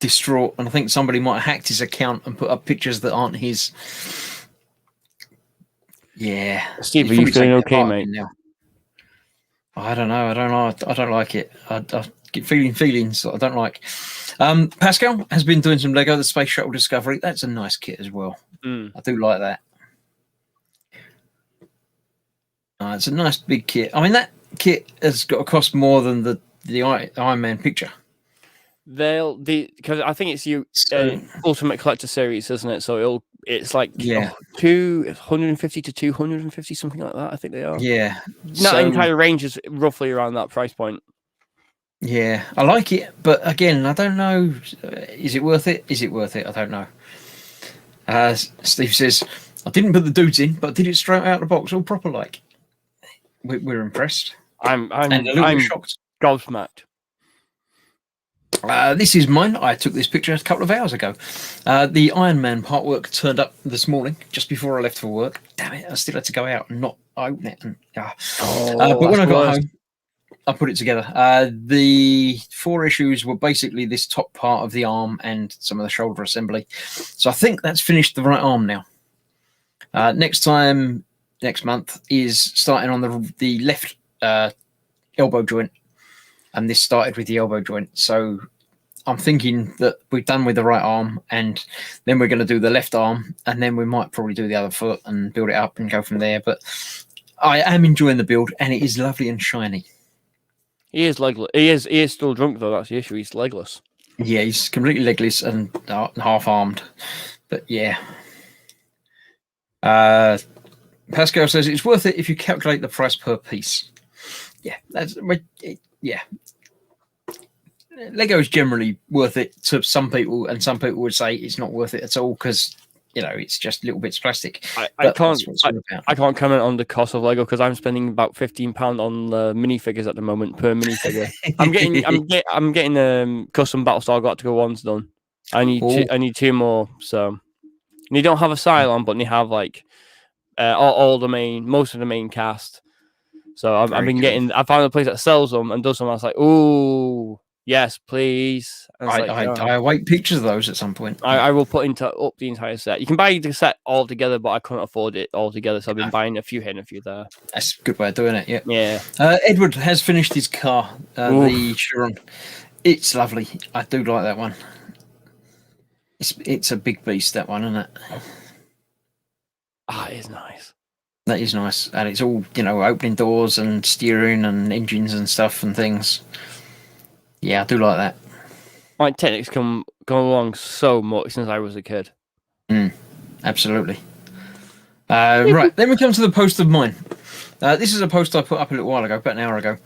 distraught, and I think somebody might have hacked his account and put up pictures that aren't his. Yeah, Steve, are you feeling okay, mate? Now. I don't know. I don't like it. I get feelings that I don't like. Pascal has been doing some Lego, the Space Shuttle Discovery. That's a nice kit as well. I do like that. It's a nice big kit. I mean, that kit has got to cost more than the Iron Man picture. Because I think it's Ultimate Collector Series, isn't it? So it's like 250 to 250, something like that. I think they are. Yeah, that entire range is roughly around that price point. Yeah, I like it, but again, I don't know. Is it worth it? I don't know. Steve says, I didn't put the dudes in, but did it straight out of the box, all proper like. We're impressed. I'm a little bit shocked. Gobsmacked. This is mine. I took this picture a couple of hours ago. The Iron Man part work turned up this morning, just before I left for work. Damn it, I still had to go out and not open it. But when I got home, I put it together. The 4 issues were basically this top part of the arm and some of the shoulder assembly. So I think that's finished the right arm now. Next month is starting on the left elbow joint, and this started with the elbow joint. So I'm thinking that we've done with the right arm, and then we're going to do the left arm, and then we might probably do the other foot and build it up and go from there. But I am enjoying the build, and it is lovely and shiny. He is legless. He is still drunk though. That's the issue. He's legless. Yeah, he's completely legless and half-armed. But yeah. Pascal says it's worth it if you calculate the price per piece. Yeah, Lego is generally worth it to some people, and some people would say it's not worth it at all because it's just little bits of plastic. I can't comment on the cost of Lego because I'm spending about £15 on the minifigures at the moment per minifigure. I'm getting custom Battlestar Galactica ones done. I need 2 more. So and you don't have a Cylon, but they have like most of the main cast. So I've been getting. I found a place that sells them and does them. I was like, "Ooh, yes, please." I await pictures of those at some point. I will put up the entire set. You can buy the set all together, but I couldn't afford it all together, so I've been buying a few here and a few there. That's a good way of doing it. Yeah. Edward has finished his car, the Chiron. It's lovely. I do like that one. It's a big beast, that one, isn't it? It is nice. That is nice, and it's all opening doors and steering and engines and stuff and things. Yeah, I do like that. My Technics come along so much since I was a kid. Absolutely. Right, then we come to the post of mine. This is a post I put up a little while ago, about an hour ago,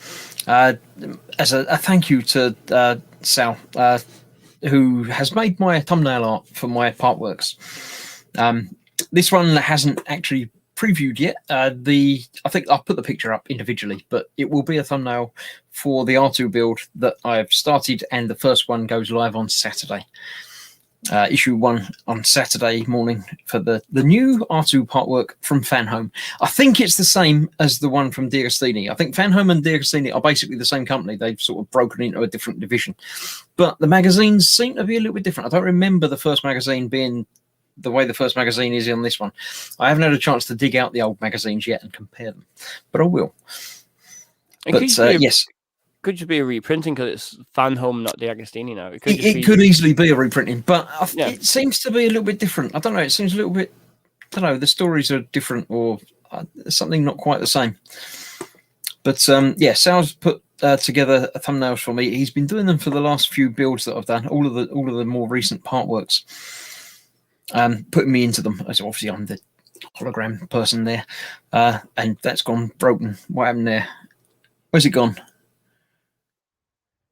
as a thank you to Sal, who has made my thumbnail art for my part works. This one hasn't actually previewed yet. I think I'll put the picture up individually, but it will be a thumbnail for the R2 build that I've started, and the first one goes live on Saturday. Issue 1 on Saturday morning for the new R2 part work from Fanhome. I think it's the same as the one from D'Agostini. I think Fanhome and D'Agostini are basically the same company. They've sort of broken into a different division, but the magazines seem to be a little bit different. I don't remember the first magazine being the way the first magazine is on this one. I haven't had a chance to dig out the old magazines yet and compare them, but I will. It But could just be yes, could just be a reprinting because it's Fan Home, not the Agostini now. It could just it be... could easily be a reprinting, but Yeah. it seems to be a little bit different. I don't know. It seems a little bit. I don't know. The stories are different, or something not quite the same. But yeah, Sal's put together thumbnails for me. He's been doing them for the last few builds that I've done. All of the more recent part works. Putting me into them, as obviously I'm the hologram person there, and that's gone broken. What happened there? Where's it gone?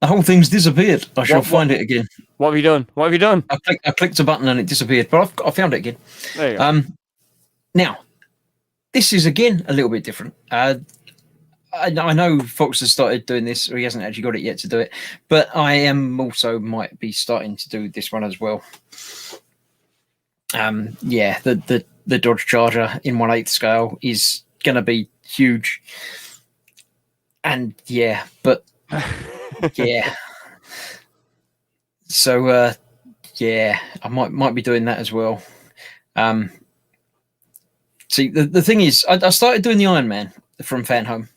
The whole thing's disappeared. I shall find it again. What have you done? What have you done? I clicked a button and it disappeared, but I found it again. There you go. Now, this is again a little bit different. I know Fox has started doing this, or he hasn't actually got it yet to do it, but I am also might be starting to do this one as well. Yeah, the Dodge Charger in 1/8 scale is going to be huge, and yeah, but yeah. So yeah, I might be doing that as well. See, the thing is, I started doing the Iron Man from Fan Home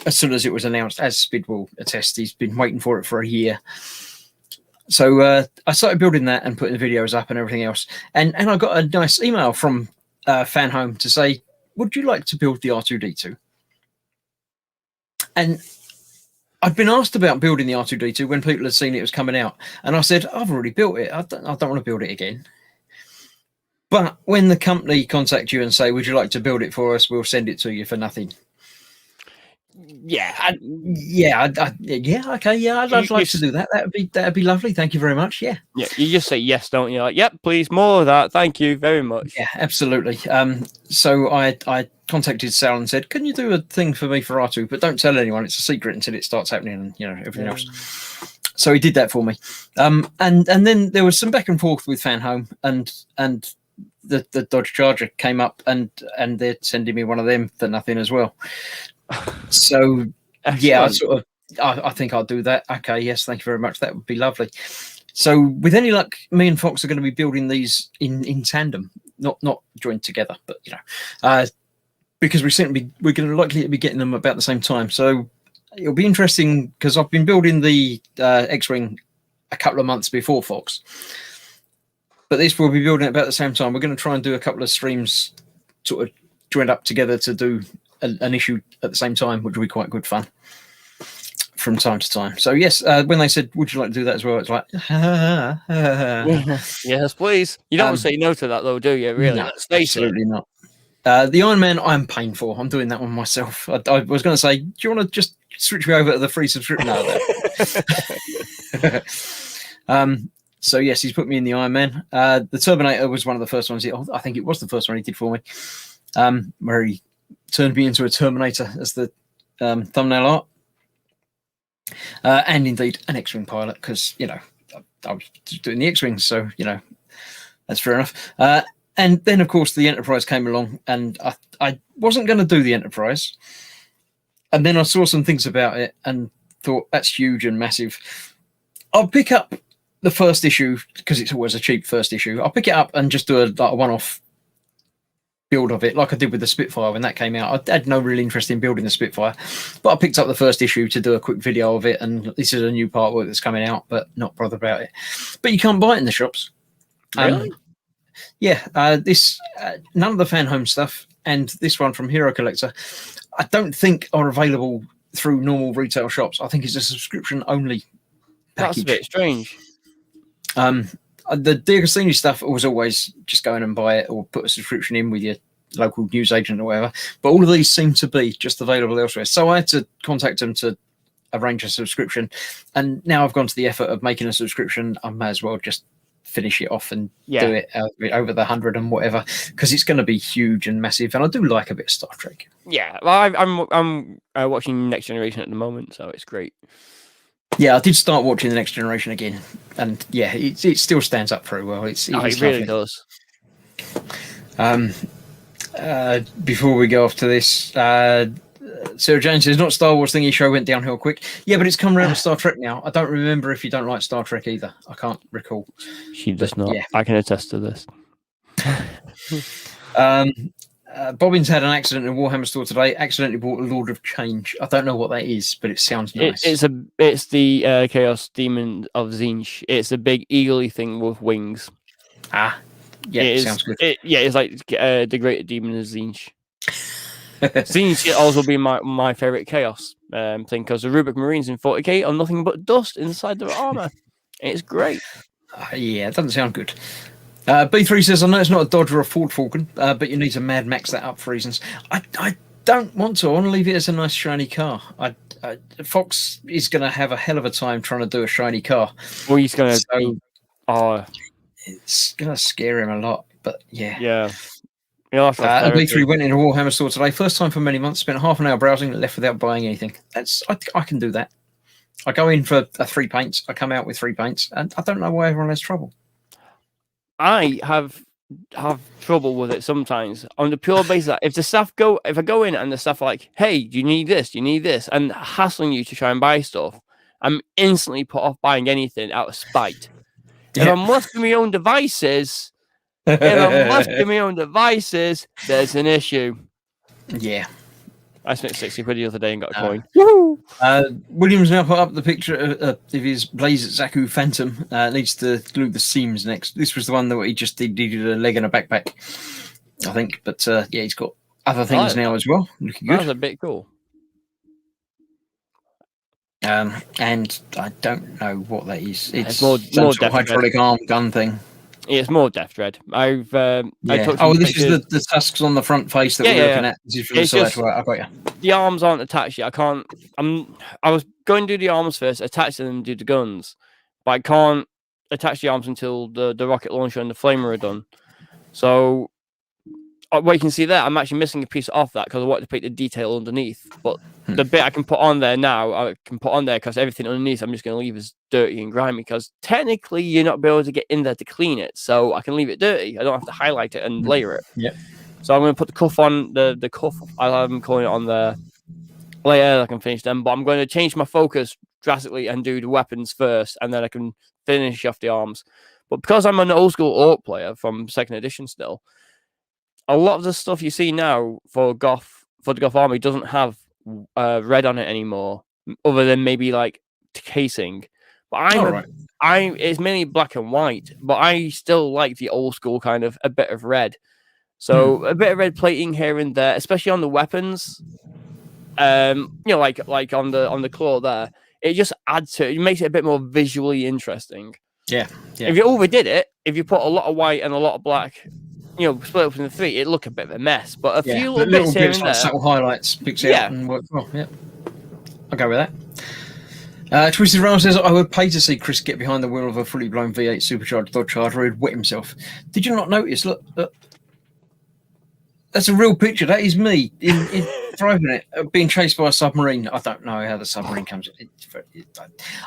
as soon as it was announced, as Spid will attest. He's been waiting for it for a year. So I started building that and putting the videos up and everything else. And I got a nice email from Fan Home to say, would you like to build the R2-D2? And I'd been asked about building the R2-D2 when people had seen it was coming out. And I said, I've already built it. I don't want to build it again. But when the company contact you and say, would you like to build it for us? We'll send it to you for nothing. Yeah. Okay, yeah, I'd like to do that. That'd be lovely. Thank you very much. Yeah. Yeah, you just say yes, don't you? Like, yep, please, more of that. Thank you very much. Yeah, absolutely. So I contacted Sal and said, can you do a thing for me for R2? But don't tell anyone. It's a secret until it starts happening and everything else. So he did that for me. And then there was some back and forth with Fan Home and the Dodge Charger came up and they're sending me one of them for nothing as well. So yeah, I think I'll do that. Okay, yes, thank you very much. That would be lovely. So with any luck, me and Fox are going to be building these in tandem, not joined together, but because we're going to likely be getting them about the same time. So it'll be interesting because I've been building the X-Wing a couple of months before Fox, but this will be building at about the same time. We're going to try and do a couple of streams sort of joined up together to do an issue at the same time, which will be quite good fun from time to time. So yes, when they said, would you like to do that as well? It's like, yes, please. You don't say no to that though, do you? Really? No, absolutely not. The Iron Man, I'm paying for. I'm doing that one myself. I was going to say, do you want to just switch me over to the free subscription? No. So yes, he's put me in the Iron Man. The Terminator was one of the first ones. I think it was the first one he did for me, where he turned me into a Terminator as the thumbnail art, and indeed an X-Wing pilot, because I was doing the X-Wings, so that's fair enough. And then of course the Enterprise came along, and I wasn't going to do the Enterprise, and then I saw some things about it and thought that's huge and massive. I'll pick up the first issue because it's always a cheap first issue. I'll pick it up and just do a one-off build of it, like I did with the Spitfire when that came out. I had no real interest in building the Spitfire, but I picked up the first issue to do a quick video of it, and this is a new artwork that's coming out, but not bothered about it. But you can't buy it in the shops. Really? Yeah, this none of the Fan Home stuff and this one from Hero Collector, I don't think are available through normal retail shops. I think it's a subscription only package. That's a bit strange. The D'Agostini stuff was always just go in and buy it or put a subscription in with your local newsagent or whatever. But all of these seem to be just available elsewhere. So I had to contact them to arrange a subscription. And now I've gone to the effort of making a subscription. I may as well just finish it off and do it over the 100 and whatever, because it's going to be huge and massive. And I do like a bit of Star Trek. Yeah, well, I'm watching Next Generation at the moment, so it's great. Yeah, I did start watching The Next Generation again, and yeah, it still stands up very well. It really does. Before we go off to this, Sarah Jane says, not Star Wars thingy show went downhill quick. Yeah, but it's come around to Star Trek now. I don't remember if you don't like Star Trek either. I can't recall. She does not. Yeah. I can attest to this. Bobbins had an accident in Warhammer store today. Accidentally bought a Lord of Change. I don't know what that is, but it sounds nice. It's the Chaos Demon of Zinch. It's a big eagle thing with wings. Yeah, sounds good. It's like the Great Demon of Zinch. Zinch should also be my favorite Chaos thing because the Rubik Marines in 40k are nothing but dust inside their armor. It's great. Yeah, it doesn't sound good. B3 says, I know it's not a Dodge or a Ford Falcon, but you need to Mad Max that up for reasons. I don't want to. I want to leave it as a nice shiny car. Fox is going to have a hell of a time trying to do a shiny car. Well, he's going to... It's going to scare him a lot, but yeah. Yeah. B3 went into a Warhammer store today. First time for many months. Spent half an hour browsing, left without buying anything. I can do that. I go in for 3 paints. I come out with 3 paints, and I don't know why everyone has trouble. I have trouble with it sometimes on the pure basis that if I go in and the staff are like, hey, do you need this? Do you need this? And hassling you to try and buy stuff, I'm instantly put off buying anything out of spite. Yeah. If I'm left to my own devices, there's an issue. Yeah. I spent 60 quid the other day and got a coin. Williams now put up the picture of his Blaze Zaku Phantom. Needs to glue the seams next. This was the one that he just did a leg and a backpack, I think. But yeah, he's got other things now as well. Looking good. That's a bit cool. And I don't know what that is. It's more sort of hydraulic arm gun thing. It's more Death Dread. This is the tusks on the front face that we're looking at. This is from the side. Right, I've got you. The arms aren't attached yet. I was going to do the arms first, attach them, and do the guns, but I can't attach the arms until the rocket launcher and the flamer are done. So, what you can see there, I'm actually missing a piece off that because I wanted to put the detail underneath. But the bit I can put on there now, I can put on there because everything underneath I'm just going to leave as dirty and grimy because technically you're not able to get in there to clean it. So I can leave it dirty. I don't have to highlight it and layer it. Yeah. So I'm going to put the cuff on, the cuff, I'll have them calling it on there later. I can finish them. But I'm going to change my focus drastically and do the weapons first. And then I can finish off the arms. But because I'm an old school Orc player from 2nd edition still, a lot of the stuff you see now for the Goth army doesn't have red on it anymore, other than maybe like casing. But it's mainly black and white. But I still like the old school kind of a bit of red. So a bit of red plating here and there, especially on the weapons. Like on the claw there, it just adds to it. It makes it a bit more visually interesting. Yeah. If you overdid it, if you put a lot of white and a lot of black, split up into 3, it'd look a bit of a mess. But a few little bits here and there, subtle highlights, picks it out and works well. Yeah, I'll go with that. Twisted Rail says, I would pay to see Chris get behind the wheel of a fully blown V8 supercharged Dodge Charger. He'd wet himself. Did you not notice? Look. That's a real picture. That is me in driving it, being chased by a submarine. I don't know how the submarine comes.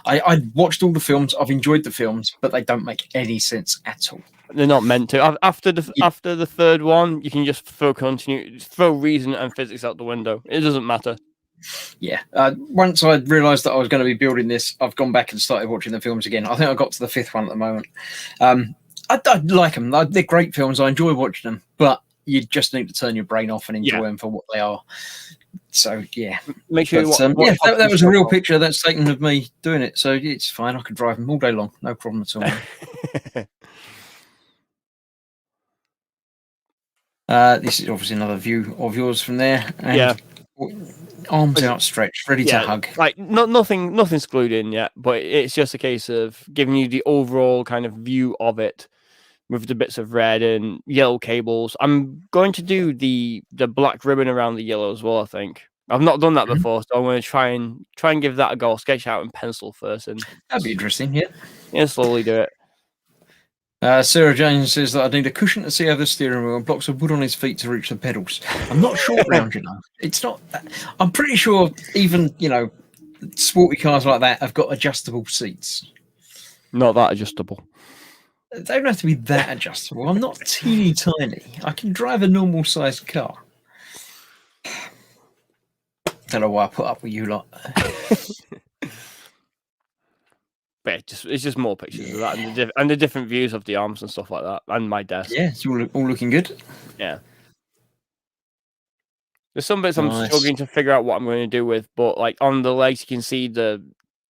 I watched all the films. I've enjoyed the films, but they don't make any sense at all. They're not meant to. After the third one, you can just throw reason and physics out the window. It doesn't matter. Yeah. Once I realised that I was going to be building this, I've gone back and started watching the films again. I think I got to the 5th one at the moment. I like them. They're great films. I enjoy watching them, but you just need to turn your brain off and enjoy them for what they are. So yeah, make sure. That was a real picture that's taken of me doing it. So it's fine. I could drive them all day long, no problem at all. This is obviously another view of yours from there. And arms outstretched, ready to hug. Like nothing's glued in yet, but it's just a case of giving you the overall kind of view of it. With the bits of red and yellow cables. I'm going to do the black ribbon around the yellow as well, I think. I've not done that before, so I'm going to try and give that a go. I'll sketch out in pencil first. And that'd be interesting, yeah. Yeah, slowly do it. Sarah Jane says that I need a cushion to see over the steering wheel and blocks of wood on his feet to reach the pedals. I'm not short round, It's not... I'm pretty sure even, sporty cars like that have got adjustable seats. Not that adjustable. They don't have to be that adjustable. I'm not teeny tiny. I can drive a normal sized car. Don't know why I put up with you lot. But it's just more pictures of that and the different views of the arms and stuff like that, and my desk. Yeah, it's all looking good. Yeah. There's some bits I'm Nice. struggling to figure out what I'm going to do with, but like on the legs, you can see the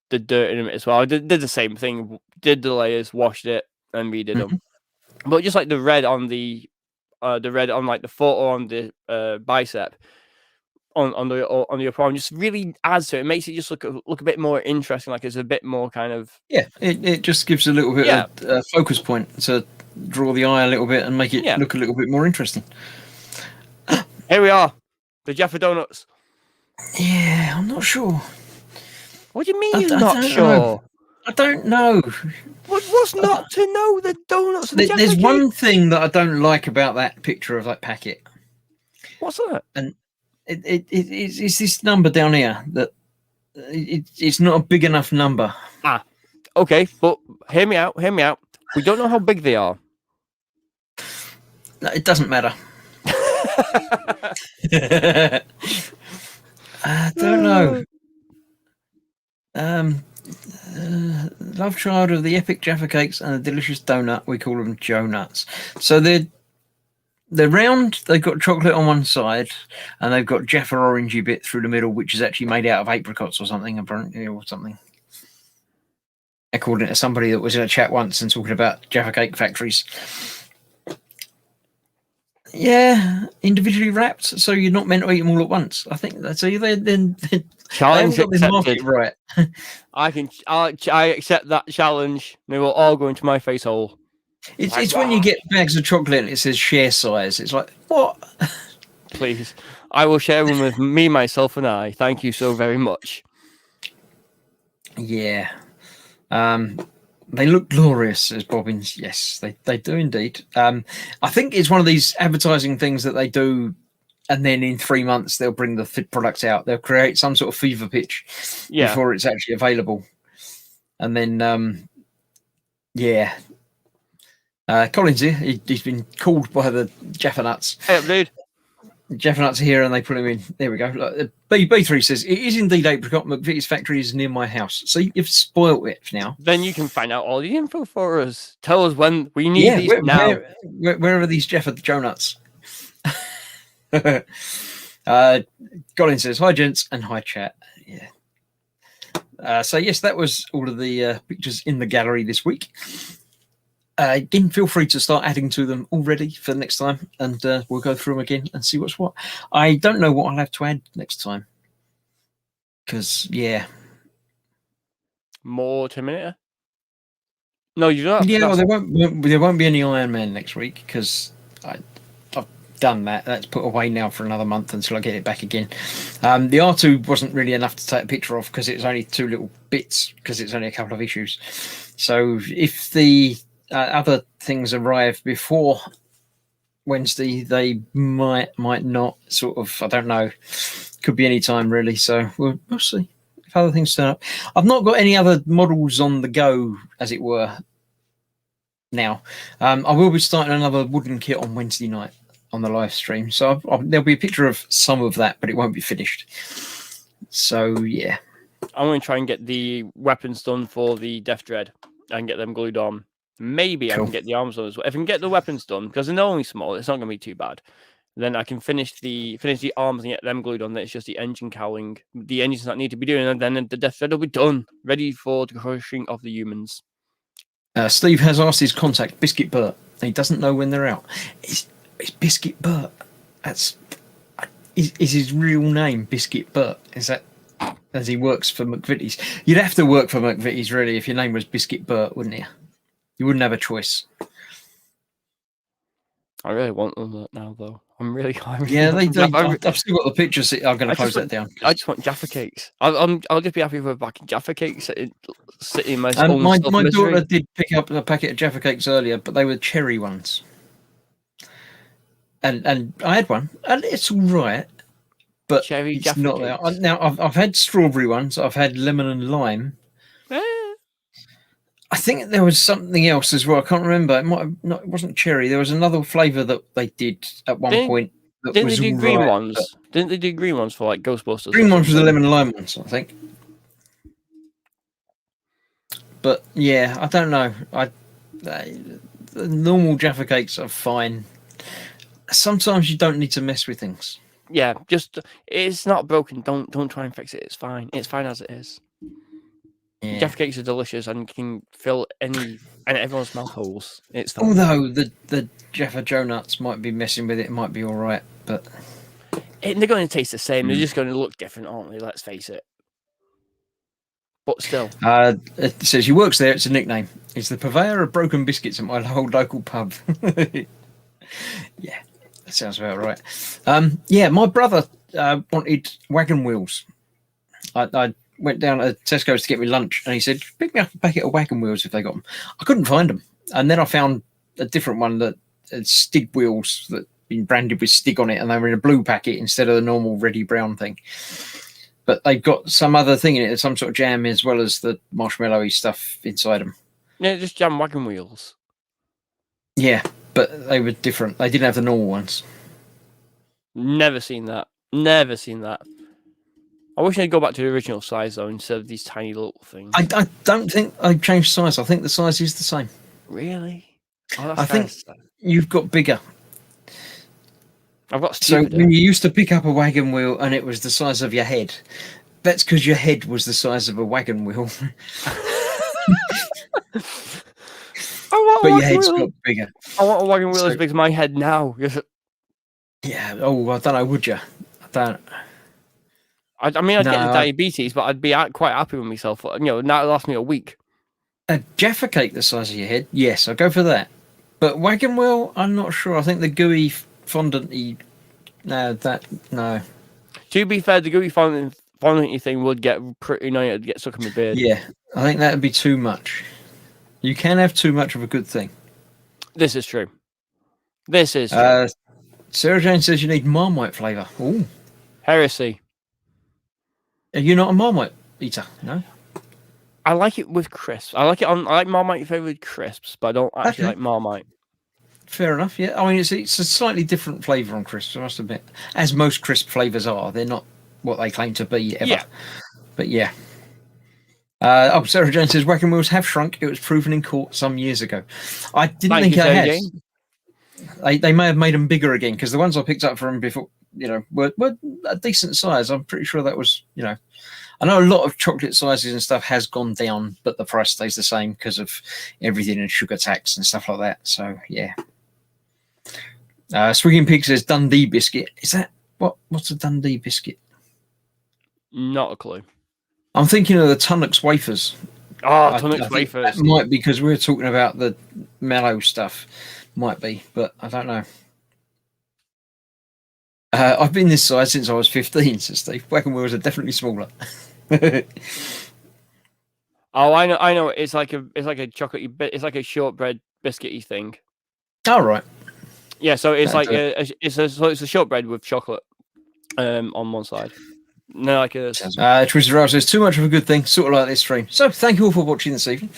dirt in them as well. I did the same thing, did the layers, washed it, and redid them. But just like the red on the red on like the foot or on the bicep, on the upper arm, just really adds to it. It makes it just look a bit more interesting. Like it's a bit more kind of It just gives a little bit of a focus point to draw the eye a little bit and make it look a little bit more interesting. Here we are, the Jaffa Donuts. Yeah, I'm not sure. What do you mean you're not sure? I don't know. What's not to know? The donuts. There's one thing that I don't like about that picture of that packet. What's that? And it's this number down here that it's not a big enough number. Okay, but hear me out. We don't know how big they are. No, it doesn't matter. I don't know. Love child of the epic Jaffa cakes and the delicious donut. We call them Joe Nuts. So they're round. They've got chocolate on one side, and they've got Jaffa orangey bit through the middle, which is actually made out of apricots or something, apparently, or something. According to somebody that was in a chat once and talking about Jaffa cake factories. Yeah, individually wrapped, so you're not meant to eat them all at once. I think that's either then. Challenge accepted. Right. I accept that challenge. They will all go into my face hole. It's when you get bags of chocolate and it says share size. It's like, what? Please, I will share them with me, myself, and I. Thank you so very much. Yeah. They look glorious, says Bobbins. Yes, they do indeed. I think it's one of these advertising things that they do, and then in 3 months they'll bring the products out. They'll create some sort of fever pitch before it's actually available. And then, Colin's here. He's been called by the Jaffa Nuts. Hey up, dude. Jaffa Nuts are here, and they put him in. There we go. B3 says, it is indeed apricot. McVitie's factory is near my house. So you've spoiled it now. Then you can find out all the info for us. Tell us when we need these now. Where are these Jaffa Joe Nuts? Colin says, hi, gents, and hi, chat. Yeah. So, yes, that was all of the pictures in the gallery this week. Again, feel free to start adding to them already for next time, and we'll go through them again and see what's what. I don't know what I'll have to add next time, because more Terminator. No, you don't. Yeah, well, there won't be any Iron Man next week because I've done that. That's put away now for another month until I get it back again. The R2 wasn't really enough to take a picture of because it was only 2 little bits because it's only a couple of issues. So if the other things arrive before Wednesday, they might not, sort of, I don't know, could be any time really, so we'll see if other things turn up. I've not got any other models on the go, as it were, now. I will be starting another wooden kit on Wednesday night on the live stream, so there'll be a picture of some of that, but it won't be finished. So yeah, I'm going to try and get the weapons done for the Death Dread and get them glued on. Maybe cool. I can get the arms done as well. If I can get the weapons done, because they're only small, it's not going to be too bad. Then I can finish the arms and get them glued on. Then it's just the engine cowling, the engines that need to be doing, and then the Death Dread will be done, ready for the crushing of the humans. Steve has asked his contact, Biscuit Burt. He doesn't know when they're out. It's Biscuit Burt. Is his real name Biscuit Burt? Is that as he works for McVitie's? You'd have to work for McVitie's really if your name was Biscuit Burt, wouldn't you? You wouldn't have a choice. I really want them now, though. I've still got the pictures. I'm going to close that down. I just want Jaffa cakes. I'll just be happy with a pack of Jaffa cakes sitting in my my daughter did pick up a packet of Jaffa cakes earlier, but they were cherry ones. And I had one, and it's all right, but cherry it's Jaffa not cakes. there. Now I've had strawberry ones. I've had lemon and lime. I think there was something else as well. I can't remember. It wasn't cherry. There was another flavour that they did at one point. Didn't they do green ones? Didn't they do green ones for like Ghostbusters? Green ones were the lemon and lime ones, I think. But yeah, I don't know. The normal Jaffa cakes are fine. Sometimes you don't need to mess with things. yeah, just it's not broken. Don't try and fix it. It's fine. It's fine as it is. Yeah. Jaffa cakes are delicious and can fill any and everyone's mouth holes. It's fine. Although the Jaffa Joe nuts might be messing with it, it might be all right, but They're going to taste the same. They're just going to look different, aren't they? Let's face it. But still, it says he works there. It's a nickname. He's the purveyor of broken biscuits at my old local pub. Yeah, that sounds about right. Yeah, my brother wanted wagon wheels. I went down to Tesco's to get me lunch, and he said, "Pick me up a packet of wagon wheels if they got them." I couldn't find them, and then I found a different one that had Stig wheels that been branded with Stig on it, and they were in a blue packet instead of the normal reddy brown thing. But they've got some other thing in it, some sort of jam as well as the marshmallowy stuff inside them. yeah, just jam wagon wheels. Yeah, but they were different. They didn't have the normal ones. Never seen that. Never seen that. I wish they'd go back to the original size though, instead of these tiny little things. I don't think they've changed size. I think the size is the same. Really? Oh, that's I think sad. you've got bigger. I've got So stupider. when you used to pick up a wagon wheel and it was the size of your head, that's because your head was the size of a wagon wheel. But your head's got bigger. I want a wagon wheel as So- big as my head now. Yeah. Oh, I don't know. Would you? I don't. I mean, I'd get the No. diabetes, but I'd be quite happy with myself. You know, now it lasts me a week. A Jaffa cake the size of your head? Yes, I'll go for that. But wagon wheel, I'm not sure. I think the gooey fondant-y... No. To be fair, the gooey fondant thing would get pretty annoying. It'd get stuck in my beard. Yeah, I think that would be too much. You can have too much of a good thing. This is true. This is true. Sarah Jane says you need Marmite flavour. Ooh. Heresy. Are you not a Marmite eater? No? I like it with crisps. I like Marmite flavored crisps, but I don't actually Okay. like Marmite. Fair enough, yeah. I mean, it's a slightly different flavour on crisps, I must admit. As most crisp flavours are. They're not what they claim to be ever. Yeah. But yeah. Sarah Jane says wagon wheels have shrunk. It was proven in court some years ago. I didn't Thank think you, it Sarah had. Jane. They may have made them bigger again because the ones I picked up from before, were a decent size. I'm pretty sure that was, I know a lot of chocolate sizes and stuff has gone down, but the price stays the same because of everything and sugar tax and stuff like that. So yeah. Swigging Pig says Dundee biscuit. Is that what's a Dundee biscuit? Not a clue. I'm thinking of the Tunnocks wafers. Oh, I Tunnocks think wafers. That might be because we were talking about the mellow stuff. Might be, but I don't know. I've been this size since I was 15, says Steve. Wagon wheels are definitely smaller. Oh, I know. It's like a chocolate. It's like a shortbread biscuity thing. All right. Yeah, so it's like Okay. it's a shortbread with chocolate on one side. No, like a Twisted Rail says too much of a good thing, sort of like this stream. So thank you all for watching this evening.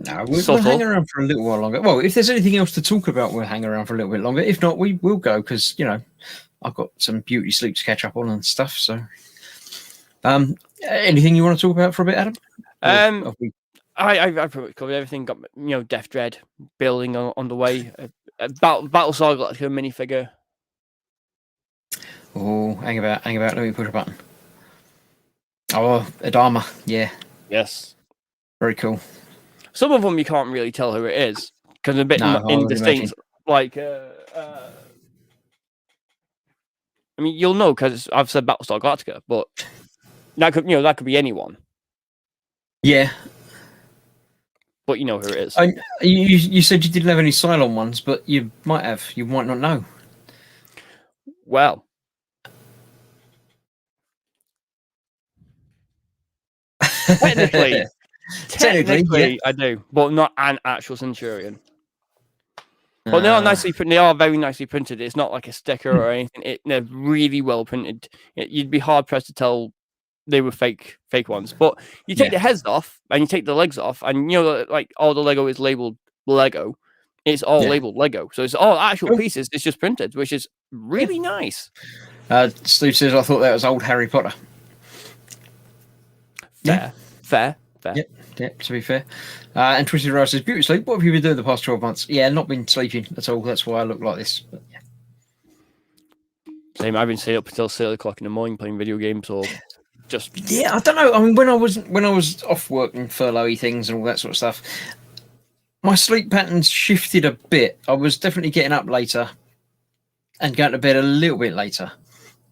No, we'll hang around for a little while longer. Well, if there's anything else to talk about, we'll hang around for a little bit longer. If not, we will go because I've got some beauty sleep to catch up on and stuff. So, anything you want to talk about for a bit, Adam? I pretty much covered everything. Got Death Dread building on the way. Battlestar Galactica minifigure. Oh, hang about. Let me push a button. Oh, Adama. Yeah, Yes. very cool. Some of them you can't really tell who it is because they're a bit No, I would indistinct. Like, I mean, you'll know because I've said Battlestar Galactica, but that could be anyone. Yeah. But you know who it is. You said you didn't have any Cylon ones, but you might have. You might not know. Well, technically, I do, but not an actual Centurion. But they are nicely printed. They are very nicely printed. It's not like a sticker or anything. They're really well printed. You'd be hard pressed to tell they were fake ones. But you take the heads off and you take the legs off, and like all the Lego is labeled Lego. It's all labeled Lego, so it's all actual pieces. It's just printed, which is really nice. Steve says, "I thought that was old Harry Potter." Fair. Yep, to be fair. And Twisted Rail says, "Beauty sleep. What have you been doing the past 12 months?" Yeah, not been sleeping at all. That's why I look like this. But, same. I've been staying up until 6 o'clock in the morning playing video games or just. Yeah, I don't know. I mean, when I was off work and furloughy things and all that sort of stuff, my sleep patterns shifted a bit. I was definitely getting up later and going to bed a little bit later,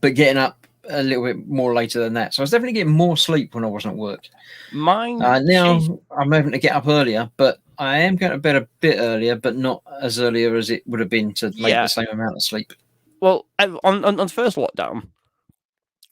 but getting up a little bit more later than that. So I was definitely getting more sleep when I wasn't at work. Mine. Now I'm having to get up earlier, but I am going to bed a bit earlier, but not as earlier as it would have been to make the same amount of sleep. Well, on the first lockdown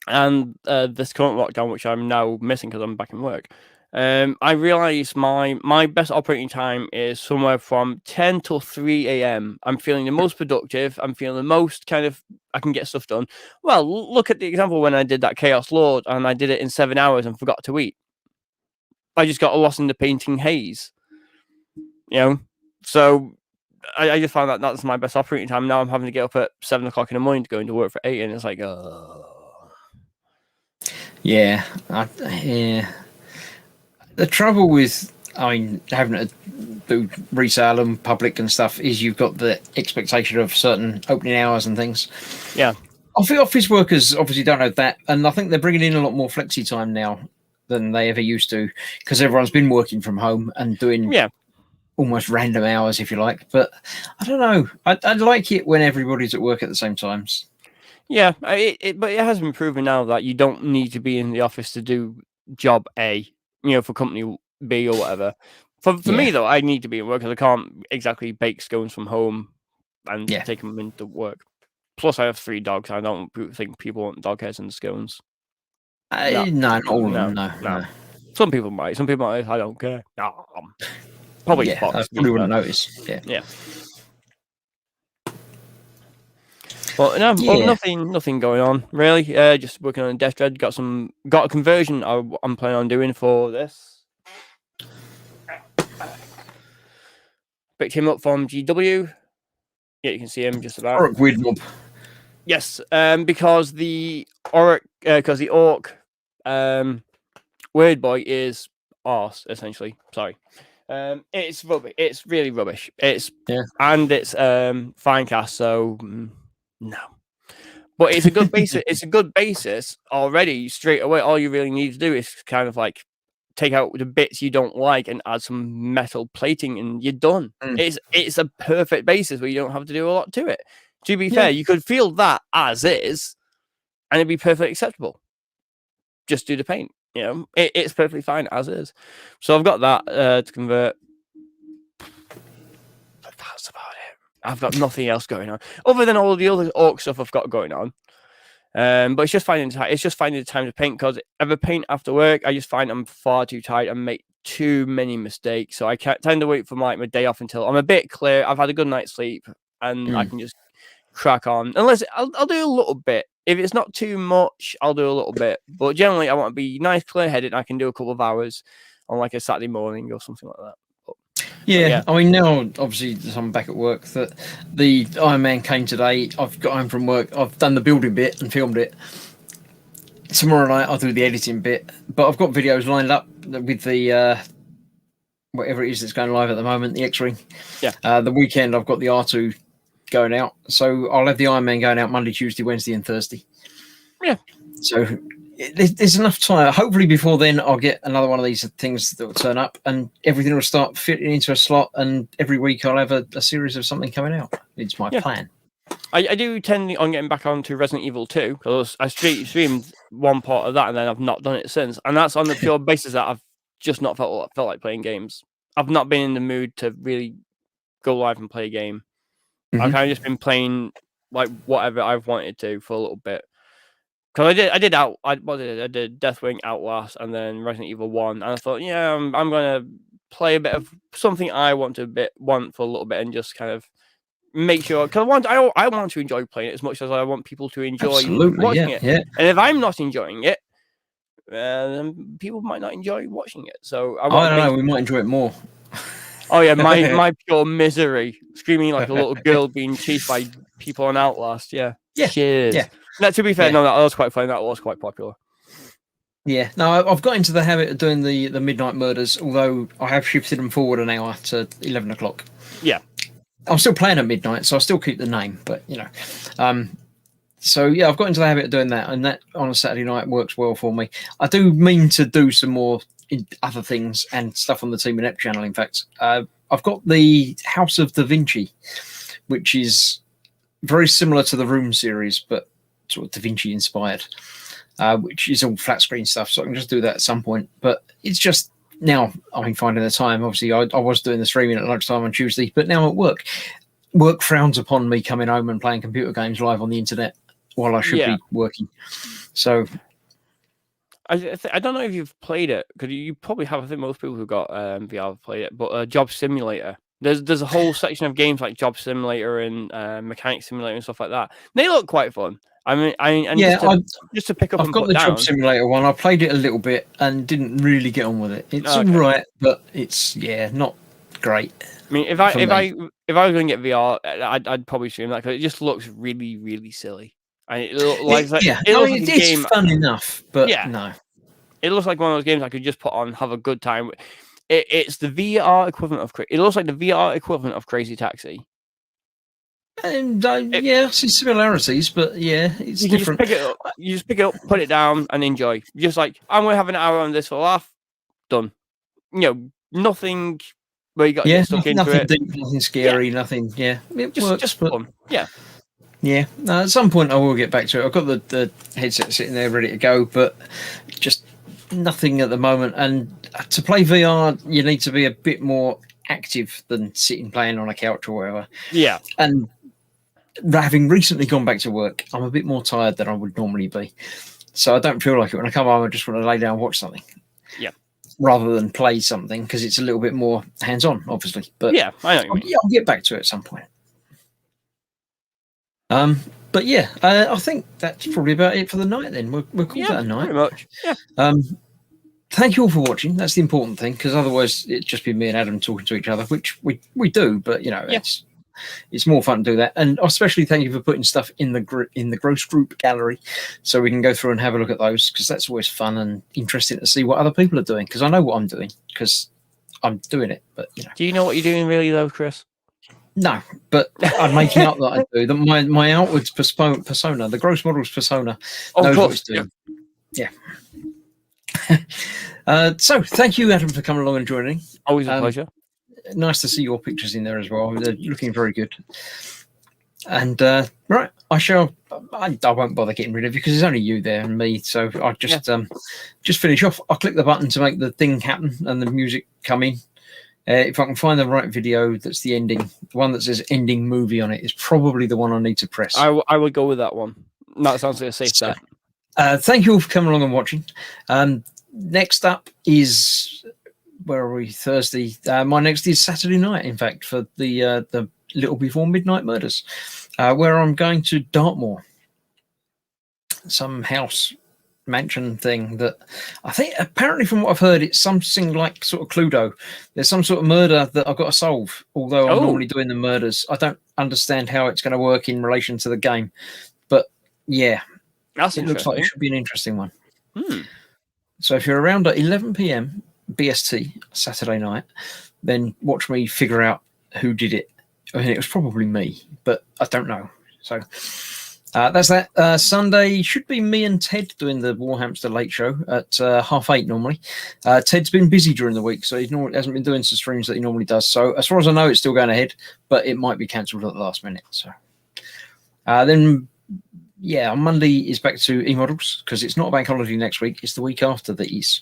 and this current lockdown, which I'm now missing because I'm back in work, I realised my best operating time is somewhere from 10 till 3 a.m. I'm feeling the most productive. I'm feeling the most kind of I can get stuff done. Well, look at the example when I did that Chaos Lord and I did it in 7 hours and forgot to eat. I just got lost in the painting haze. So I just found that that's my best operating time. Now I'm having to get up at 7 o'clock in the morning to go into work for 8, and it's like, Yeah. The trouble with, having to do resale and public and stuff is you've got the expectation of certain opening hours and things. Yeah. Office workers obviously don't have that, and I think they're bringing in a lot more flexi time now than they ever used to because everyone's been working from home and doing almost random hours, if you like. But I don't know. I'd like it when everybody's at work at the same times. Yeah, but it has been proven now that you don't need to be in the office to do job A, for company B or whatever. For me, though, I need to be at work because I can't exactly bake scones from home and take them into work. Plus, I have 3 dogs. I don't think people want dog hairs and scones. No, not all of them. No. Some people might. Some people might. I don't care. Probably Spots. I probably wouldn't notice. Yeah. But no, nothing going on really. Just working on Death Dread. Got a conversion I'm planning on doing for this. Picked him up from GW. Yeah, you can see him just about. Orc Weird Mob. Yes, because the Orc, Weird Boy is arse essentially. Sorry. It's rubbish. It's really rubbish. And it's fine cast, so no. But it's a good basis. It's a good basis already. Straight away, all you really need to do is kind of like take out the bits you don't like and add some metal plating, and you're done. It's a perfect basis where you don't have to do a lot to it. To be fair, you could feel that as is, and it'd be perfectly acceptable. Just do the paint. It's perfectly fine as is. So I've got that to convert. But that's about it. I've got nothing else going on other than all the other orc stuff I've got going on. But it's just finding the time to paint, because if I paint after work, I just find I'm far too tired and make too many mistakes. So I can't tend to wait for my day off until I'm a bit clear. I've had a good night's sleep and I can just crack on. Unless I'll do a little bit. If it's not too much, I'll do a little bit. But generally, I want to be nice, clear-headed. I can do a couple of hours on like a Saturday morning or something like that. Yeah, I mean, now obviously I'm back at work. That the Iron Man came today. I've got home from work. I've done the building bit and filmed it. Tomorrow night I'll do the editing bit. But I've got videos lined up with the whatever it is that's going live at the moment, the X-Ring. Yeah. The weekend I've got the R2 going out, so I'll have the Iron Man going out Monday, Tuesday, Wednesday, and Thursday. Yeah. So there's enough time. Hopefully before then I'll get another one of these things that will turn up and everything will start fitting into a slot, and every week I'll have a series of something coming out. It's my plan. I do tend on getting back onto Resident Evil 2 because I streamed one part of that and then I've not done it since, and that's on the pure basis that I've just not felt like playing games. I've not been in the mood to really go live and play a game. I've kind of just been playing like whatever I've wanted to for a little bit. Because I did Deathwing, Outlast, and then Resident Evil 1, and I thought, I'm gonna play a bit of something I want for a little bit and just kind of make sure, because I want to enjoy playing it as much as I want people to enjoy watching it. Yeah. And if I'm not enjoying it, then people might not enjoy watching it. So I don't know, we might enjoy it more. Oh yeah, my pure misery, screaming like a little girl being chased by people on Outlast. Yeah. Cheers. Yeah. No, to be fair, no, that was quite funny. That was quite popular. Yeah. No, I've got into the habit of doing the midnight murders, although I have shifted them forward an hour to 11 o'clock. Yeah. I'm still playing at midnight, so I still keep the name, but So yeah, I've got into the habit of doing that, and that on a Saturday night works well for me. I do mean to do some more other things and stuff on the Team Inept channel. In fact, I've got the House of Da Vinci, which is very similar to the Room series, but sort of Da Vinci inspired, which is all flat screen stuff. So I can just do that at some point. But it's just now I'm finding the time. Obviously, I was doing the streaming at lunchtime on Tuesday, but now at work. Work frowns upon me coming home and playing computer games live on the internet while I should be working. So I don't know if you've played it, because you probably have. I think most people who got VR have played it, but Job Simulator. There's a whole section of games like Job Simulator and Mechanic Simulator and stuff like that. They look quite fun. I mean, just to pick up. I've got the Job Simulator one. I played it a little bit and didn't really get on with it. It's all right, but it's not great. I mean, if I was going to get VR, I'd probably stream that, because it just looks really, really silly. And it looks like it's fun enough, but no. It looks like one of those games I could just put on, have a good time. It's the VR equivalent of. It looks like the VR equivalent of Crazy Taxi. And see similarities, but it's different. You just pick it up, put it down, and enjoy. Just like, I'm going to have an hour on this for a laugh. Done. Nothing. Where you got to get stuck into nothing it. Deep, nothing scary, nothing. Yeah, it works, just fun. Yeah. Yeah. At some point, I will get back to it. I've got the headset sitting there ready to go, but just nothing at the moment. And to play VR, you need to be a bit more active than sitting playing on a couch or whatever. Yeah. And having recently gone back to work, I'm a bit more tired than I would normally be. So I don't feel like it. When I come home, I just want to lay down and watch something. Yeah. Rather than play something, because it's a little bit more hands-on, obviously. But yeah, I know what you mean. I'll get back to it at some point. But I think that's probably about it for the night. Then we'll call that a night. Pretty much. Yeah. Thank you all for watching. That's the important thing, because otherwise it'd just be me and Adam talking to each other, which we do. But it's more fun to do that. And especially thank you for putting stuff in the Gross Group gallery, so we can go through and have a look at those, because that's always fun and interesting to see what other people are doing. Because I know what I'm doing, because I'm doing it. But do you know what you're doing really, though, Chris? No, but I'm making up that I do. That my outwards persona, the Gross Models persona, knows what it's doing. Yeah. So thank you, Adam, for coming along and joining. Always a pleasure. Nice to see your pictures in there as well. They're looking very good. And right, I won't bother getting rid of you, because there's only you there and me. So I'll just finish off. I'll click the button to make the thing happen and the music come in. If I can find the right video, that's the ending. The one that says ending movie on it is probably the one I need to press. I would go with that one. That sounds like a safe bet. Thank you all for coming along and watching. Next up is, where are we? Thursday. My next is Saturday night, in fact, for the Little Before Midnight Murders, where I'm going to Dartmoor, some house mansion thing that I think, apparently from what I've heard, it's something like sort of Cluedo. There's some sort of murder that I've got to solve, although I'm normally doing the murders. I don't understand how it's going to work in relation to the game, but it looks like it should be an interesting one. So if you're around at 11 p.m. BST Saturday night, then watch me figure out who did it. I mean, it was probably me, but I don't know. So that's that. Sunday should be me and Ted doing the Warhamster Late Show at 8:30 normally. Ted's been busy during the week, so he hasn't been doing some streams that he normally does. So as far as I know, it's still going ahead, but it might be cancelled at the last minute. So then, on Monday is back to eModels, because it's not a bank holiday next week. It's the week after that is.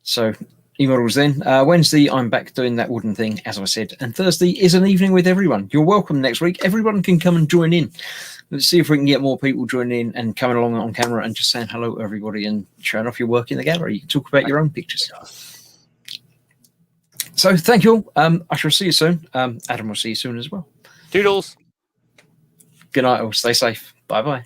So eModels then. Wednesday, I'm back doing that wooden thing, as I said. And Thursday is an evening with everyone. You're welcome next week. Everyone can come and join in. Let's see if we can get more people joining in and coming along on camera and just saying hello to everybody and showing off your work in the gallery. You can talk about your own pictures. So thank you all. I shall see you soon. Adam will see you soon as well. Doodles. Good night all. Stay safe. Bye-bye.